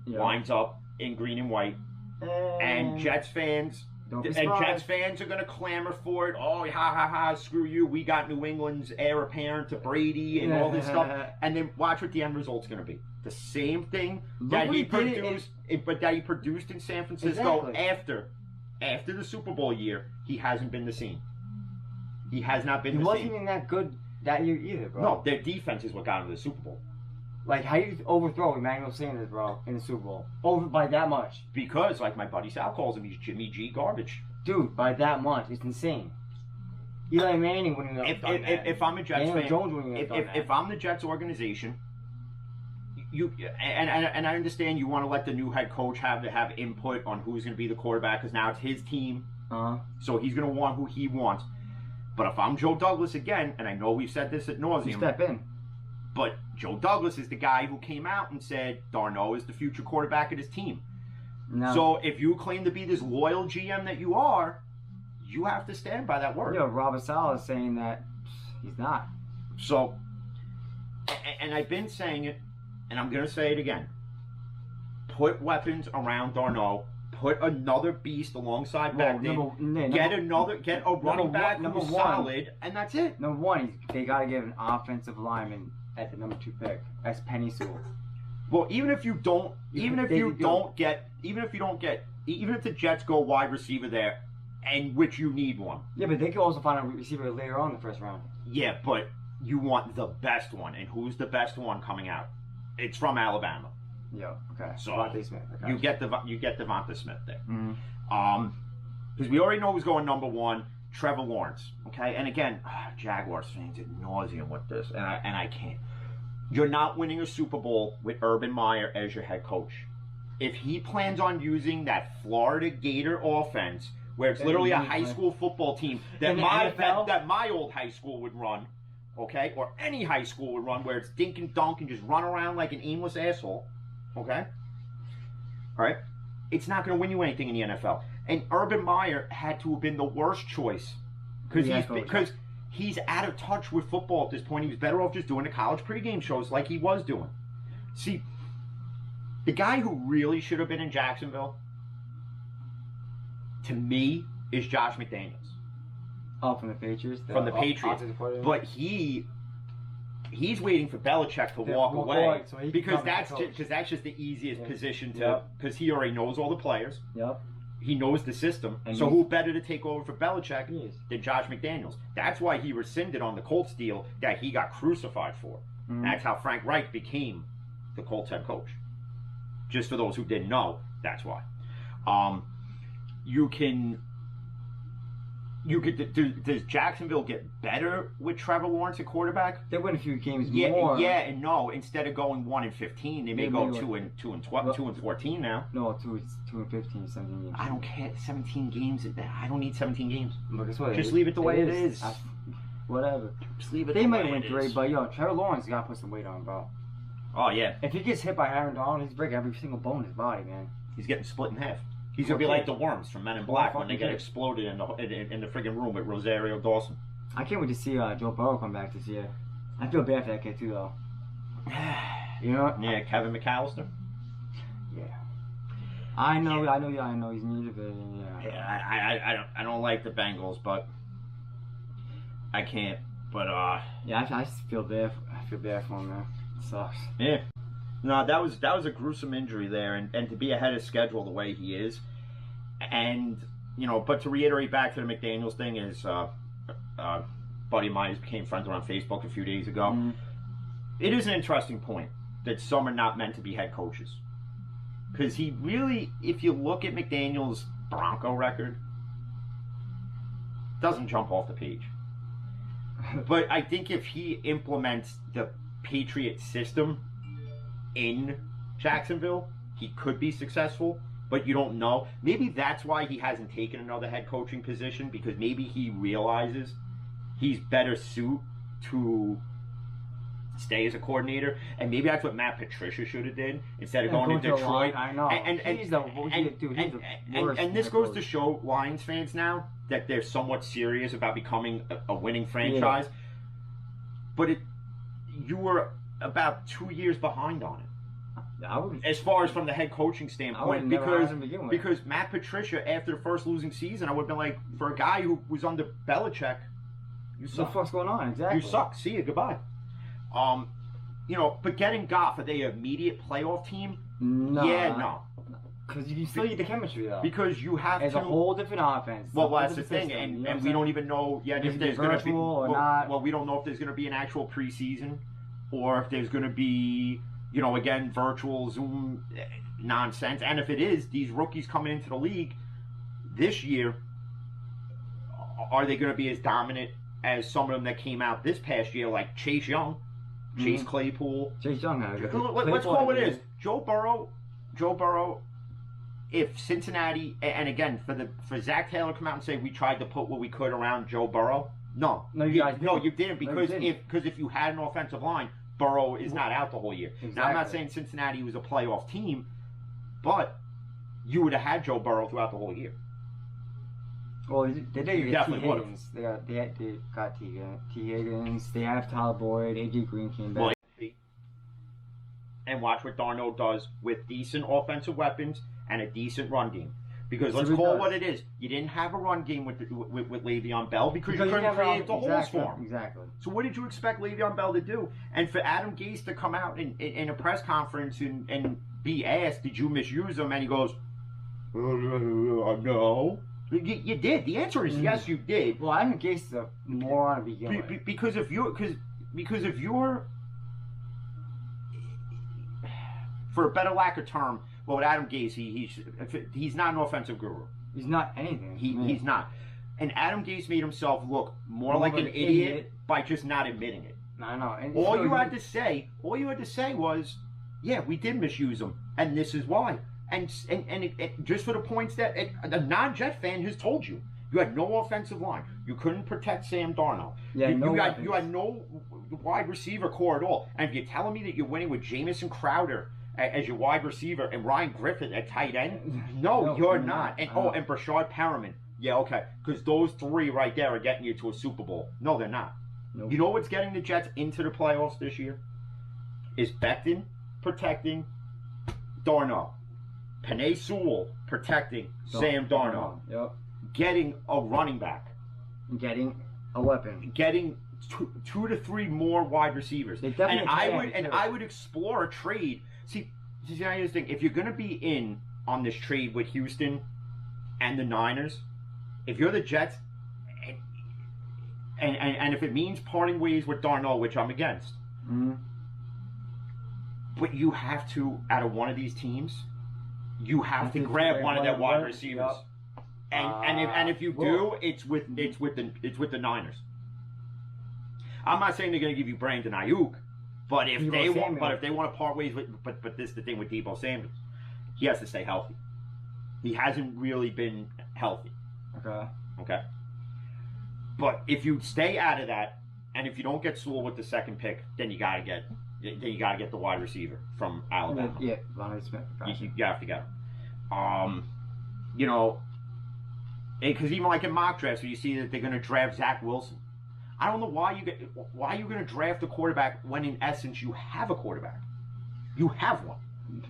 winds up in green and white. And Jets fans are going to clamor for it. Oh, ha ha ha! Screw you! We got New England's heir apparent to Brady and all this stuff. And then watch what the end result's going to be. The same thing that he produced, but that he produced in San Francisco after the Super Bowl year. He hasn't been the same. He has not been the same. He wasn't even that good that year either, bro. No, their defense is what got him to the Super Bowl. Like, how you overthrow Emmanuel Sanders, bro, in the Super Bowl? Over by that much. Because, like my buddy Sal calls him, he's Jimmy G garbage. Dude, by that much. It's insane. Eli Manning wouldn't have done that. If I'm a Jets Daniel fan, Jones wouldn't have done that. If I'm the Jets organization, and I understand you want to let the new head coach have input on who's going to be the quarterback because now it's his team. So he's going to want who he wants. But if I'm Joe Douglas again, and I know we've said this at nauseum, you step in. But Joe Douglas is the guy who came out and said Darno is the future quarterback of his team. No. So if you claim to be this loyal GM that you are, you have to stand by that word. Yeah, Robert Saleh is saying that he's not. So, and I've been saying it, and I'm going to say it again. Put weapons around Darno. Put another beast alongside Becton. Get a running back who's solid, and that's it. Number one, they got to give an offensive lineman at the number 2 pick. That's Penny Sewell. Well, even if the Jets go wide receiver there, and which you need one. Yeah, but they could also find a receiver later on in the first round. Yeah, but you want the best one, and who's the best one coming out? It's from Alabama. Yeah. Okay. So Devontae Smith. Okay. You get Devonta Smith there. Mm-hmm. Because we already know who's going number 1, Trevor Lawrence. Okay, and again, Jaguars fans at nauseum with this, and I can't. You're not winning a Super Bowl with Urban Meyer as your head coach. If he plans on using that Florida Gator offense, where it's literally a high school football team that my old high school would run, okay, or any high school would run, where it's dink and dunk and just run around like an aimless asshole. Okay? All right? It's not going to win you anything in the NFL. And Urban Meyer had to have been the worst choice because he's out of touch with football at this point. He was better off just doing the college pregame shows like he was doing. See, the guy who really should have been in Jacksonville, to me, is Josh McDaniels. Oh, from the Patriots? From the Patriots. But he's waiting for Belichick to walk away because that's just the easiest position to, because he already knows all the players. Yep. He knows the system. And so who better to take over for Belichick than Josh McDaniels? That's why he rescinded on the Colts deal that he got crucified for. Mm-hmm. That's how Frank Reich became the Colts head coach. Just for those who didn't know, that's why. Does Jacksonville get better with Trevor Lawrence at quarterback? They win a few games more. Yeah, and no. Instead of going 1-15, they may go 2-14 now. No, 2-15, 17 games. I don't care. 17 games. I don't need 17 games. But guess what? Just leave it the way it is. Whatever. Just leave it. They might win 3, but Trevor Lawrence got to put some weight on, bro. Oh yeah. If he gets hit by Aaron Donald, he's breaking every single bone in his body, man. He's getting split in half. He's gonna be like the worms from Men in Black when they get exploded in the friggin' room with Rosario Dawson. I can't wait to see Joe Burrow come back this year. I feel bad for that kid too, though. You know? Yeah, Kevin McAllister. Yeah. I know. He's needed, but yeah. I don't like the Bengals, but I can't. But yeah, I just feel bad. I feel bad for him, man. It sucks. Yeah. No, that was a gruesome injury there, and to be ahead of schedule the way he is, and but to reiterate back to the McDaniels thing is, buddy of mine became friends on Facebook a few days ago. Mm-hmm. It is an interesting point that some are not meant to be head coaches, because he really, if you look at McDaniels' Bronco record, doesn't jump off the page. But I think if he implements the Patriot system in Jacksonville, he could be successful, but you don't know. Maybe that's why he hasn't taken another head coaching position, because maybe he realizes he's better suited to stay as a coordinator, and maybe that's what Matt Patricia should have did instead of going to Detroit. I know. And this goes to show Lions fans now that they're somewhat serious about becoming a winning franchise. Yeah. But you were about 2 years behind on it. As far as from the head coaching standpoint, because Matt Patricia, after the first losing season, I would have been like, for a guy who was under Belichick, you suck. What the fuck's going on? Exactly. You suck. See you. Goodbye. But getting Goff, are they an immediate playoff team? No. Yeah, no. Because you still need the chemistry, though. Because you have it's a whole different offense. Well, that's the thing, and we don't even know yet if there's going to be or not. Well, we don't know if there's going to be an actual preseason, or if there's going to be, again, virtual Zoom nonsense. And if it is, these rookies coming into the league this year, are they going to be as dominant as some of them that came out this past year, like Chase Young, Chase Claypool? Chase Young. Let's call it what it is. Joe Burrow. If Cincinnati, and again, for Zach Taylor to come out and say we tried to put what we could around Joe Burrow, you didn't, because if you had an offensive line, Burrow is not out the whole year. Exactly. Now, I'm not saying Cincinnati was a playoff team, but you would have had Joe Burrow throughout the whole year. Well, they did get T. Higgins. They got T. Higgins. They have Tyler Boyd. AJ Green came back. And watch what Darnold does with decent offensive weapons and a decent run game. Because let's call it what it is. You didn't have a run game with Le'Veon Bell because you couldn't create the holes for him. Exactly. So what did you expect Le'Veon Bell to do? And for Adam Gase to come out in a press conference and be asked, did you misuse him? And he goes, no. You did. The answer is yes, you did. Well, Adam Gase is a moron to begin with. Because if you're, for a better lack of term, well, with Adam Gase, he's not an offensive guru. He's not anything. He's not. And Adam Gase made himself look more like an idiot by just not admitting it. I know. And all you had to say was, yeah, we did misuse him, and this is why. And just for the points that a non-Jet fan has told you. You had no offensive line. You couldn't protect Sam Darnold. Yeah, you had no wide receiver core at all. And if you're telling me that you're winning with Jamison Crowder as your wide receiver and Ryan Griffin at tight end, no, you're not. And and Brashard Perriman. Yeah, okay. Because those three right there are getting you to a Super Bowl. No, they're not. Nope. You know what's getting the Jets into the playoffs this year? Is Becton protecting Darnold. Penei Sewell protecting Sam Darnold. Yep. Getting a running back. Getting a weapon. Getting two to three more wide receivers. I would explore a trade. See, here's the thing. If you're going to be in on this trade with Houston, and the Niners, if you're the Jets, and if it means parting ways with Darnold, which I'm against, but you have to, out of one of these teams, you have to grab one of their wide receivers. Yep. And if you do, it's with the Niners. I'm not saying they're going to give you Brandon Ayuk, but if they want to part ways with, but this is the thing with Deebo Samuel, he has to stay healthy. He hasn't really been healthy. Okay. But if you stay out of that, and if you don't get Sewell with the second pick, then you gotta get the wide receiver from Alabama. Yeah, Lonnie Smith. You have to get him. You know, because even like in mock drafts, where you see that they're going to draft Zach Wilson. I don't know why you're going to draft a quarterback when in essence you have a quarterback. You have one.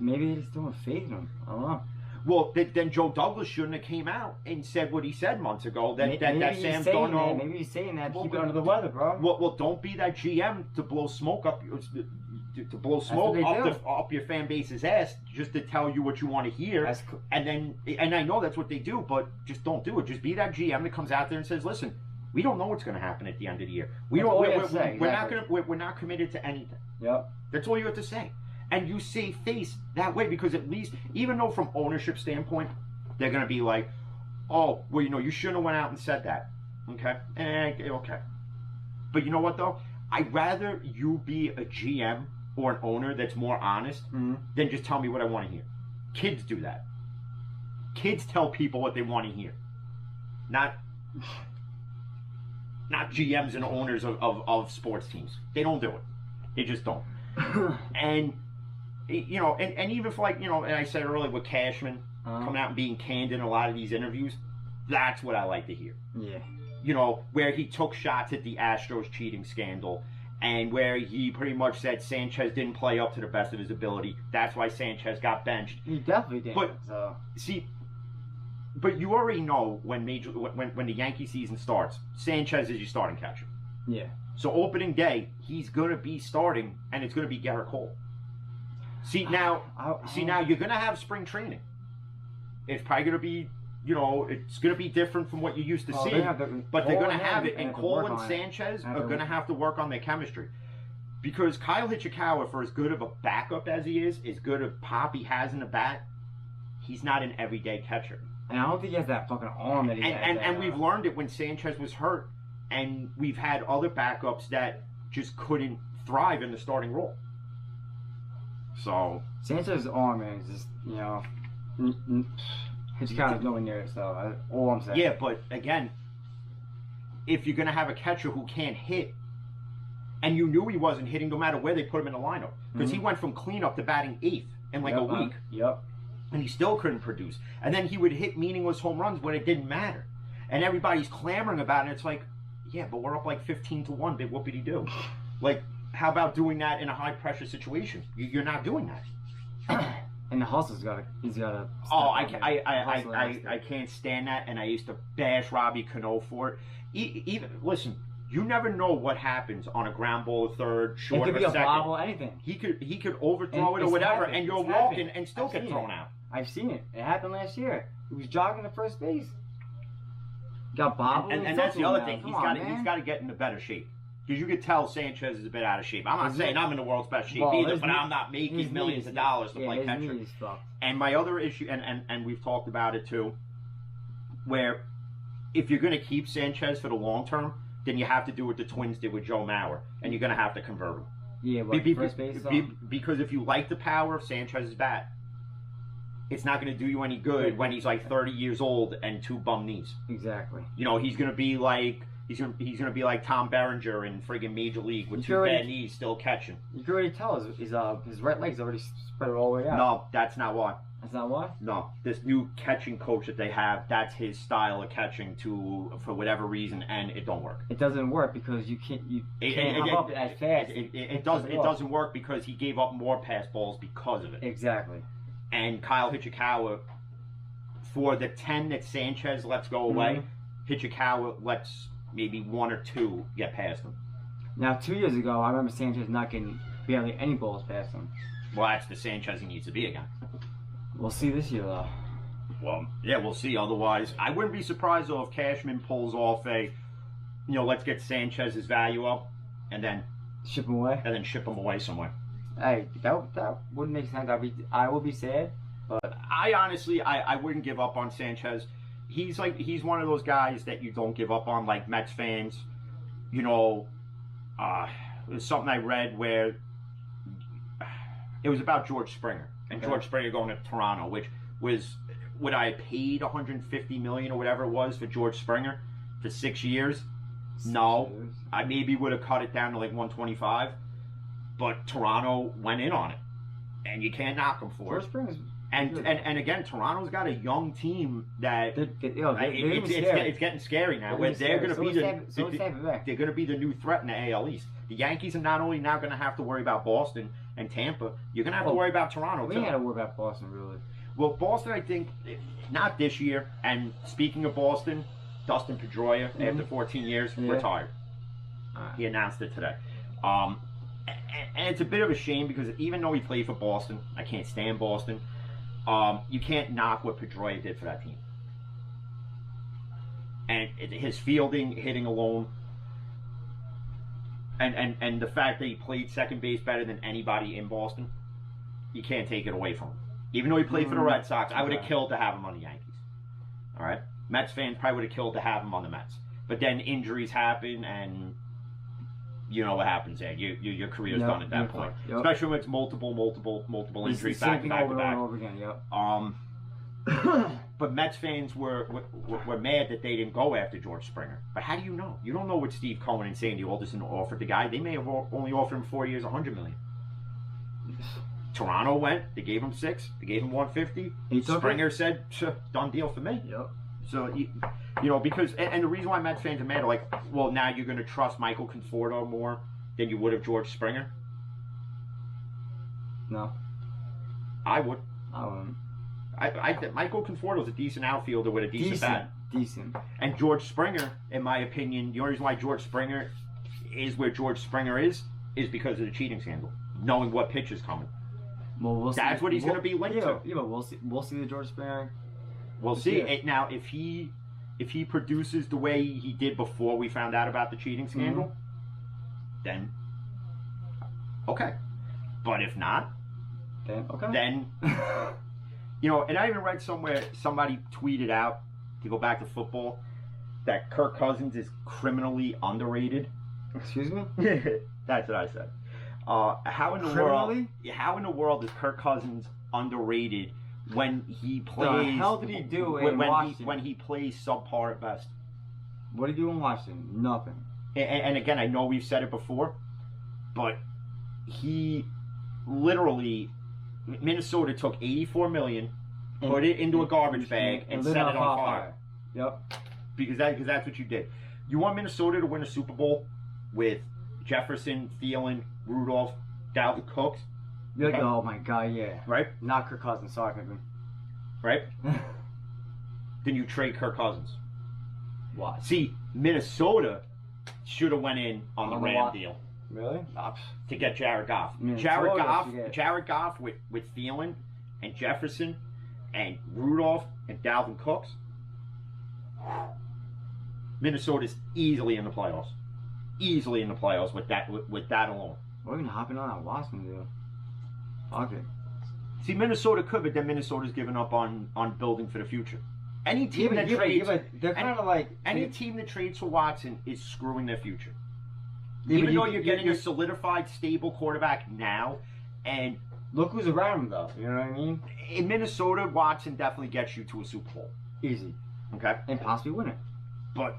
Maybe they just don't have faith in him. I don't know. Well, then Joe Douglas shouldn't have came out and said what he said months ago. That Sam Darnold. Maybe he's saying that to keep it under the weather, bro. Well, don't be that GM to blow smoke up up your fan base's ass just to tell you what you want to hear. Cool. And I know that's what they do, but just don't do it. Just be that GM that comes out there and says, "Listen, we don't know what's going to happen at the end of the year. We're not committed to anything." Yep. That's all you have to say. And you save face that way, because at least, even though from ownership standpoint, they're going to be like, "Oh, well, you shouldn't have went out and said that." Okay? Okay. But you know what, though? I'd rather you be a GM or an owner that's more honest than just tell me what I want to hear. Kids do that. Kids tell people what they want to hear. Not GMs and owners of sports teams. They don't do it. They just don't. And even for and I said earlier with Cashman coming out and being candid in a lot of these interviews, that's what I like to hear. Yeah. Where he took shots at the Astros cheating scandal, and where he pretty much said Sanchez didn't play up to the best of his ability. That's why Sanchez got benched. He definitely did. But but you already know when the Yankee season starts, Sanchez is your starting catcher. Yeah. So opening day, he's gonna be starting, and it's gonna be Gerrit Cole. Now you're gonna have spring training. It's probably gonna be, it's gonna be different from what you used to see. But they're gonna have it, and Cole and Sanchez are gonna have to work on their chemistry. Because Kyle Ichikawa, for as good of a backup as he is, as good of pop he has in the bat, he's not an everyday catcher. And I don't think he has that fucking arm that he has. And we've learned it when Sanchez was hurt. And we've had other backups that just couldn't thrive in the starting role. So Sanchez's arm is just, Hitchcock's nowhere near it. So all I'm saying. Yeah, but again, if you're gonna have a catcher who can't hit, and you knew he wasn't hitting no matter where they put him in the lineup, because he went from cleanup to batting 8th in a week. Yep. And he still couldn't produce. And then he would hit meaningless home runs when it didn't matter. And everybody's clamoring about it. It's like, yeah, but we're up like 15-1. Big whoopity-doo. Like, how about doing that in a high-pressure situation? You're not doing that. And the hustle's he's got to. Oh, I can't stand that, and I used to bash Robbie Cano for it. Even listen, you never know what happens on a ground ball, third, short, it could be a second. bobble, anything. He could overthrow it or whatever, and you're walking and still get thrown out. I've seen it. It happened last year. He was jogging to first base. Got bobbled. And that's the other thing. He's got to get into better shape. Because you could tell Sanchez is a bit out of shape. I'm not saying I'm in the world's best shape either, but I'm not making millions of dollars to play catcher. And my other issue, and we've talked about it too, where if you're going to keep Sanchez for the long term, then you have to do what the Twins did with Joe Mauer, and you're going to have to convert him. Yeah, first base. Because if you like the power of Sanchez's bat, it's not going to do you any good when he's like 30 years old and 2 bum knees. Exactly. He's going to be like he's going to be like Tom Berenger in friggin' Major League with 2 bad knees still catching. You can already tell his right leg's already spread all the way out. No, that's not why. That's not why? No, this new catching coach that they have, that's his style of catching for whatever reason, and it don't work. It doesn't work because you can't hop up as fast. It doesn't work because he gave up more pass balls because of it. Exactly. And Kyle Ichikawa, for the 10 that Sanchez lets go away, Ichikawa lets maybe 1 or 2 get past him. Now, 2 years ago, I remember Sanchez not getting barely any balls past him. Well, that's the Sanchez he needs to be again. We'll see this year, though. Well, yeah, we'll see. Otherwise, I wouldn't be surprised though if Cashman pulls off a, let's get Sanchez's value up, and then ship him away, somewhere. Hey, that wouldn't make sense. I would be sad, but I honestly, I wouldn't give up on Sanchez. He's one of those guys that you don't give up on, like Mets fans. There's something I read where it was about George Springer and George Springer going to Toronto, which was would I have paid $150 million or whatever it was for George Springer for 6 years? No, I maybe would have cut it down to like 125, but Toronto went in on it, and you can't knock them for it. And again, Toronto's got a young team that it's getting scary now. Where they're going to be the new threat in the AL East. The Yankees are not only now going to have to worry about Boston and Tampa, you're going to have to worry about Toronto too. We ain't got to worry about Boston really. Well, Boston, I think, not this year. And speaking of Boston, Dustin Pedroia, after 14 years, retired. He announced it today. And it's a bit of a shame because even though he played for Boston, I can't stand Boston. You can't knock what Pedroia did for that team. And his fielding, hitting alone, and the fact that he played second base better than anybody in Boston, you can't take it away from him. Even though he played for the Red Sox, I would have killed to have him on the Yankees. All right? Mets fans probably would have killed to have him on the Mets. But then injuries happen, and you know what happens there. Your career's done at that point. Yep. Especially when it's multiple injuries back to back. Over again, but Mets fans were mad that they didn't go after George Springer. But how do you know? You don't know what Steve Cohen and Sandy Alderson offered the guy. They may have only offered him 4 years, $100 million. Toronto went. They gave him $6 million. They gave him $150. Springer said, "Done deal for me." Yep. So because and the reason why Mets fans are mad are like, well, now you're going to trust Michael Conforto more than you would have George Springer. No, I would. I wouldn't. I think Michael Conforto is a decent outfielder with a decent bat. Decent. And George Springer, in my opinion, the only reason why George Springer is where George Springer is because of the cheating scandal. Knowing what pitch is coming. Well, we'll see. That's what he's going to be linked to. Yeah, but we'll see. We'll see the George Springer. We'll see. Now, if he produces the way he did before we found out about the cheating scandal, then okay. But if not, then okay. Then and I even read somewhere somebody tweeted out, to go back to football, that Kirk Cousins is criminally underrated. Excuse me? That's what I said. How in the world is Kirk Cousins underrated when he plays? The hell did he do in Washington? When he plays subpar at best? What did he do in Washington? Nothing. And again, I know we've said it before, but he literally, Minnesota took $84 million, put it into a garbage bag, and set it on fire. Yep. Because that's what you did. You want Minnesota to win a Super Bowl with Jefferson, Thielen, Rudolph, Dalvin Cook. You're like, oh my God, yeah. Right? Not Kirk Cousins, sorry, Pippin. Right? Then you trade Kirk Cousins. Why? See, Minnesota should have went in on the Ram deal. Really? To get Jared Goff. Jared Goff with Thielen and Jefferson and Rudolph and Dalvin Cooks. Minnesota's easily in the playoffs. Easily in the playoffs with that alone. We're even hopping on that Washington deal. Fuck it. See, Minnesota could, but then Minnesota's given up on building for the future. Any team that trades, they're kind of like any team that trades for Watson is screwing their future. Even though you're getting a solidified, stable quarterback now, and look who's around him, though. You know what I mean? In Minnesota, Watson definitely gets you to a Super Bowl. Easy. Okay? And possibly win it. But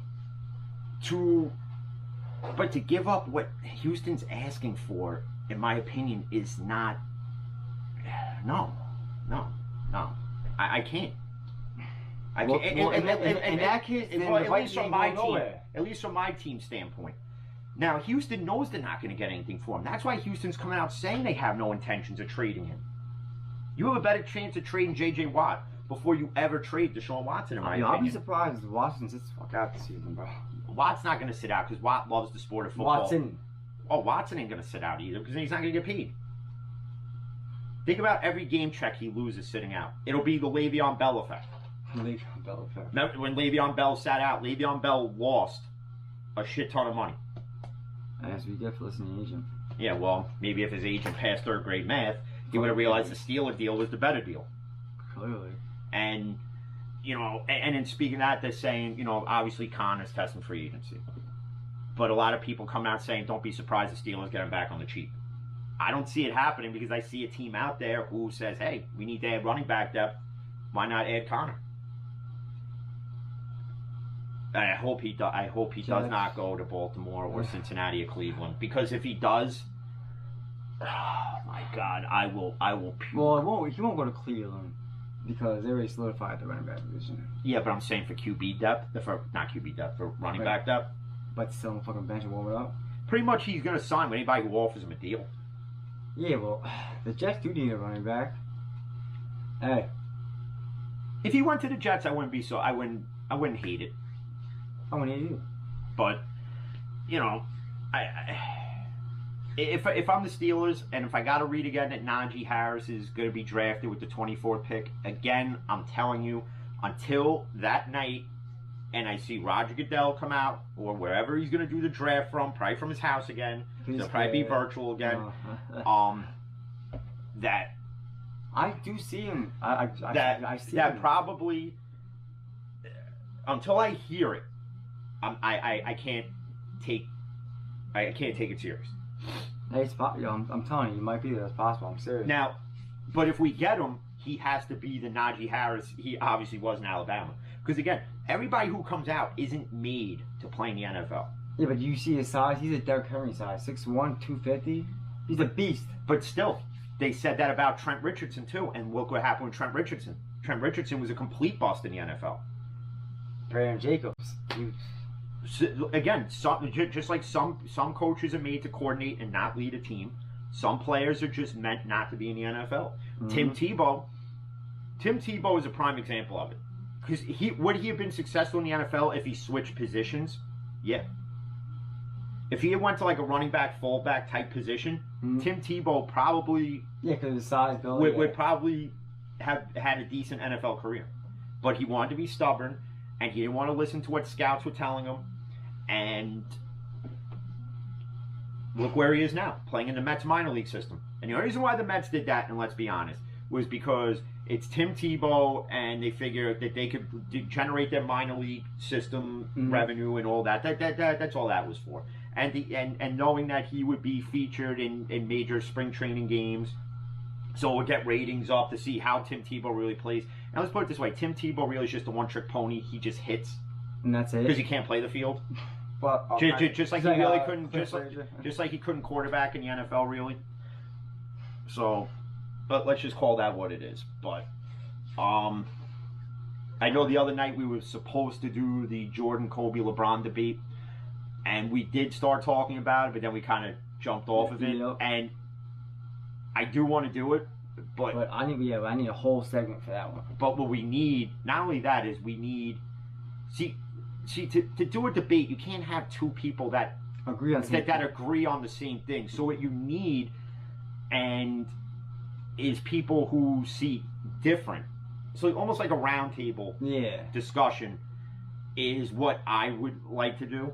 to give up what Houston's asking for, in my opinion, is not... No. I can't. I can't. In that case, at least from my team standpoint. Now, Houston knows they're not going to get anything for him. That's why Houston's coming out saying they have no intentions of trading him. You have a better chance of trading J.J. Watt before you ever trade Deshaun Watson, in my opinion. I'll be surprised if Washington sits the fuck out this season, bro. Watt's not going to sit out because Watt loves the sport of football. Watson ain't going to sit out either because he's not going to get paid. Think about every game check he loses sitting out. It'll be the Le'Veon Bell effect. Le'Veon Bell. Remember when Le'Veon Bell sat out? Le'Veon Bell lost a shit ton of money. That's ridiculous in the agent. Yeah, well, maybe if his agent passed third grade math, he would have realized the Steeler deal was the better deal. Clearly. And, you know, and in speaking of that, they're saying, you know, obviously Connor's testing free agency. But a lot of people come out saying, don't be surprised the Steelers get him back on the cheap. I don't see it happening because I see a team out there who says, hey, we need to add running back depth. Why not add Connor? And I hope he does not go to Baltimore or Cincinnati or Cleveland, because if he does, oh my God, I will. Well, he won't go to Cleveland because they already solidified the running back position. Yeah, but I'm saying for QB depth, for running back depth. But still on the fucking bench and warm it up. Pretty much, he's gonna sign with anybody who offers him a deal. Yeah, well, the Jets do need a running back. Hey, if he went to the Jets, I wouldn't hate it. I wouldn't hate it. But, you know, if I'm the Steelers and if I got to read again that Najee Harris is going to be drafted with the 24th pick, again, I'm telling you, until that night, and I see Roger Goodell come out or wherever he's going to do the draft from, probably from his house again. It'll probably be virtual again. That I do see him. I see that him. Probably until I hear it, I can't take it serious. Hey, I'm telling you, he might be there. It's possible. I'm serious. Now, but if we get him, he has to be the Najee Harris he obviously was in Alabama. Because again, everybody who comes out isn't made to play in the NFL. Yeah, but you see his size. He's a Derrick Henry size, 6'1", 250. He's a beast. But still, they said that about Trent Richardson too. And look what happened with Trent Richardson. Trent Richardson was a complete bust in the NFL. Brandon Jacobs. So, again, just like some coaches are made to coordinate and not lead a team, some players are just meant not to be in the NFL. Mm-hmm. Tim Tebow is a prime example of it. Because would he have been successful in the NFL if he switched positions? Yeah. If he had went to like a running back, fullback type position, Tim Tebow probably because his size would probably have had a decent NFL career. But he wanted to be stubborn, and he didn't want to listen to what scouts were telling him. And look where he is now, playing in the Mets minor league system. And the only reason why the Mets did that, and let's be honest, was because it's Tim Tebow, and they figured that they could generate their minor league system revenue and all that. That's all that was for. And knowing that he would be featured in major spring training games, so it would get ratings up to see how Tim Tebow really plays. And let's put it this way: Tim Tebow really is just a one-trick pony. He just hits, and that's it. Because he can't play the field. But just like he really couldn't, just like he couldn't quarterback in the NFL, really. So, but let's just call that what it is. But, I know the other night we were supposed to do the Jordan, Kobe, LeBron debate, and we did start talking about it, but then we kind of jumped off of it. Yep. And I do want to do it, but I need a whole segment for that one. But what we need, not only that, is we need to do a debate. You can't have two people that agree on the same thing. So what you need is people who see different. So almost like a round table discussion is what I would like to do.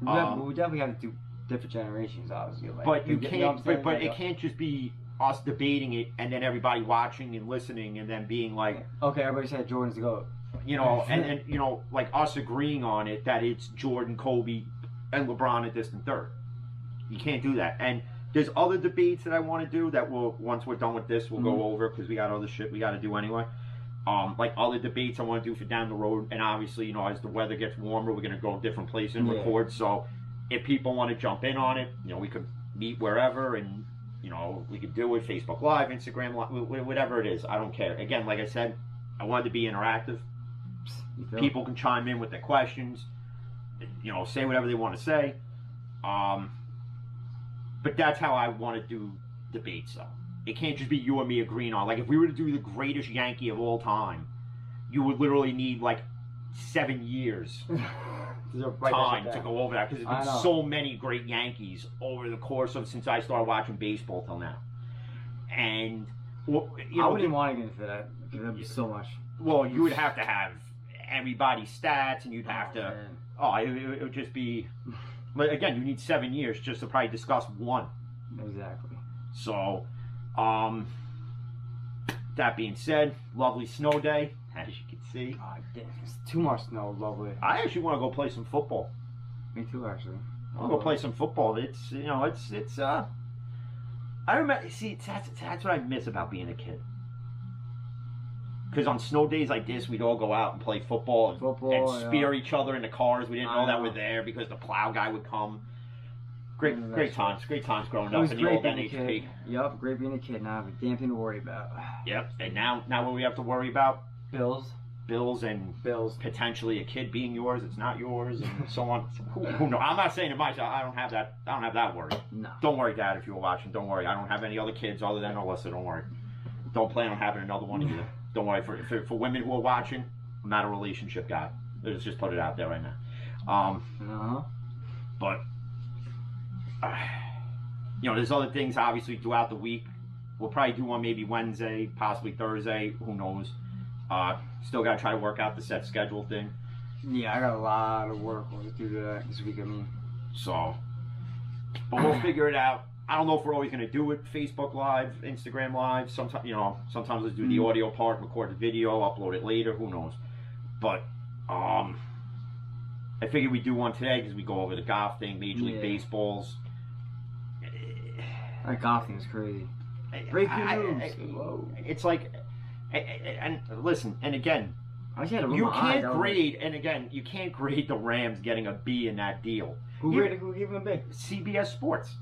We definitely have to do different generations, obviously. But you can't. But it can't just be us debating it and then everybody watching and listening and then being like, okay, everybody said Jordan's the GOAT. You know, and you know, like us agreeing on it that it's Jordan, Kobe, and LeBron a distant third. You can't do that. And there's other debates that I want to do that once we're done with this, we'll go over because we got other shit we got to do anyway. Like other debates I want to do for down the road. And obviously, you know, as the weather gets warmer, we're going to go different places and record. So if people want to jump in on it, you know, we could meet wherever and, you know, we could do it. Facebook Live, Instagram Live, whatever it is. I don't care. Again, like I said, I wanted to be interactive. People can chime in with their questions, you know, say whatever they want to say. But that's how I want to do debates, though. It can't just be you and me agreeing on. Like, if we were to do the greatest Yankee of all time, you would literally need, like, 7 years time to go over that. Because there's been so many great Yankees over the course of since I started watching baseball till now. And, well, you know, I wouldn't want to get into that because that'd be so much. Well, you would have to have everybody's stats, and you'd have to. Man. Oh, it would just be. But again, you need 7 years just to probably discuss one. Exactly. So, that being said, lovely snow day, as you can see. God damn, it's too much snow. Lovely. I actually want to go play some football. Me too, actually. I'll go play some football. It's I remember. See, that's what I miss about being a kid. Because on snow days like this, we'd all go out and play football and spear each other in the cars. We didn't know that we're there because the plow guy would come. Great times growing up in the old NHP. Yep, great being a kid. Now I have a damn thing to worry about. Yep, and now what we have to worry about? Bills and potentially a kid being yours, it's not yours, and so on. Who knows? I'm not saying it might. I don't have that worry. No. Don't worry, Dad, if you were watching. Don't worry. I don't have any other kids other than Alyssa. Don't worry. Don't plan on having another one either. Don't worry. For women who are watching, I'm not a relationship guy. Let's just put it out there right now. But there's other things obviously throughout the week. We'll probably do one maybe Wednesday, possibly Thursday. Who knows? Still got to try to work out the set schedule thing. Yeah, I got a lot of work to do this week. I mean, so, but we'll figure it out. I don't know if we're always going to do it. Facebook Live, Instagram Live. Sometimes, let's do the audio part, record the video, upload it later. Who knows? But I figured we'd do one today because we go over the golf thing, Major League Baseball's. That golf thing is crazy. Breaking news. It's like. And listen, and again, you can't grade the Rams getting a B in that deal. Who gave him a B? CBS Sports.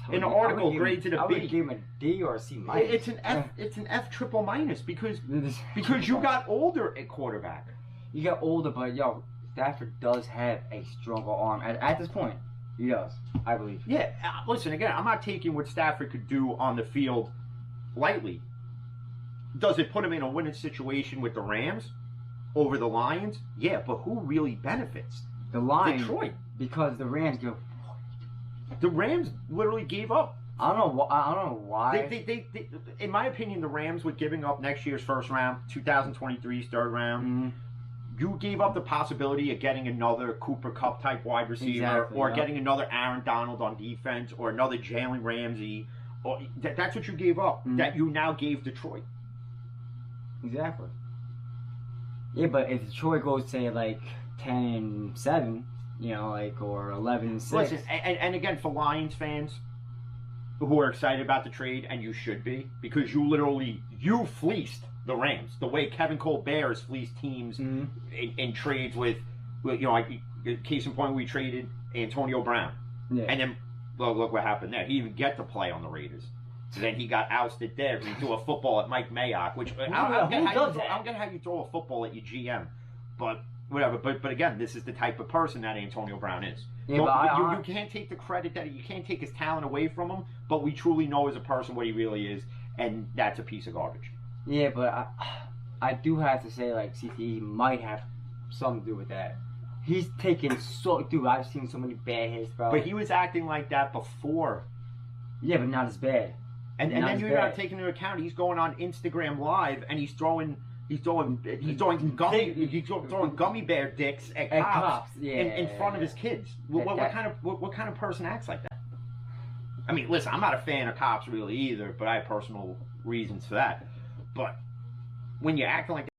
In an article, grades it a B. I would give him a D or a C minus. It's an F. It's an F triple minus because you got older at quarterback. You got older, but Stafford does have a stronger arm at this point. He does, I believe. Yeah. Listen, again, I'm not taking what Stafford could do on the field lightly. Does it put him in a winning situation with the Rams over the Lions? Yeah, but who really benefits? The Lions. Detroit. Because the Rams go. The Rams literally gave up. I don't know why. They in my opinion, the Rams with giving up next year's first round, 2023's third round. Mm-hmm. You gave up the possibility of getting another Cooper Kupp type wide receiver, or getting another Aaron Donald on defense, or another Jalen Ramsey. Or that's what you gave up. Mm-hmm. That you now gave Detroit. Exactly. Yeah, but if Detroit goes, say, like 10-7, or 11-6. Listen, and again, for Lions fans who are excited about the trade, and you should be, because you fleeced the Rams the way Kevin Colbert has fleeced teams in trades with case in point, we traded Antonio Brown, and then look what happened there. He didn't even get to play on the Raiders. So then he got ousted there. He threw a football at Mike Mayock, which I'm going to have you throw a football at your GM, but whatever. But again, this is the type of person that Antonio Brown is. Yeah, you can't take the credit you can't take his talent away from him. But we truly know as a person what he really is, and that's a piece of garbage. Yeah, but I do have to say, CTE might have something to do with that. He's taken I've seen so many bad hits, bro. But he was acting like that before. Yeah, but not as bad. And then you're not taking into account he's going on Instagram Live and he's throwing gummy bear dicks at cops in front of his kids. What kind of person acts like that? I mean, listen, I'm not a fan of cops really either, but I have personal reasons for that. But when you're acting like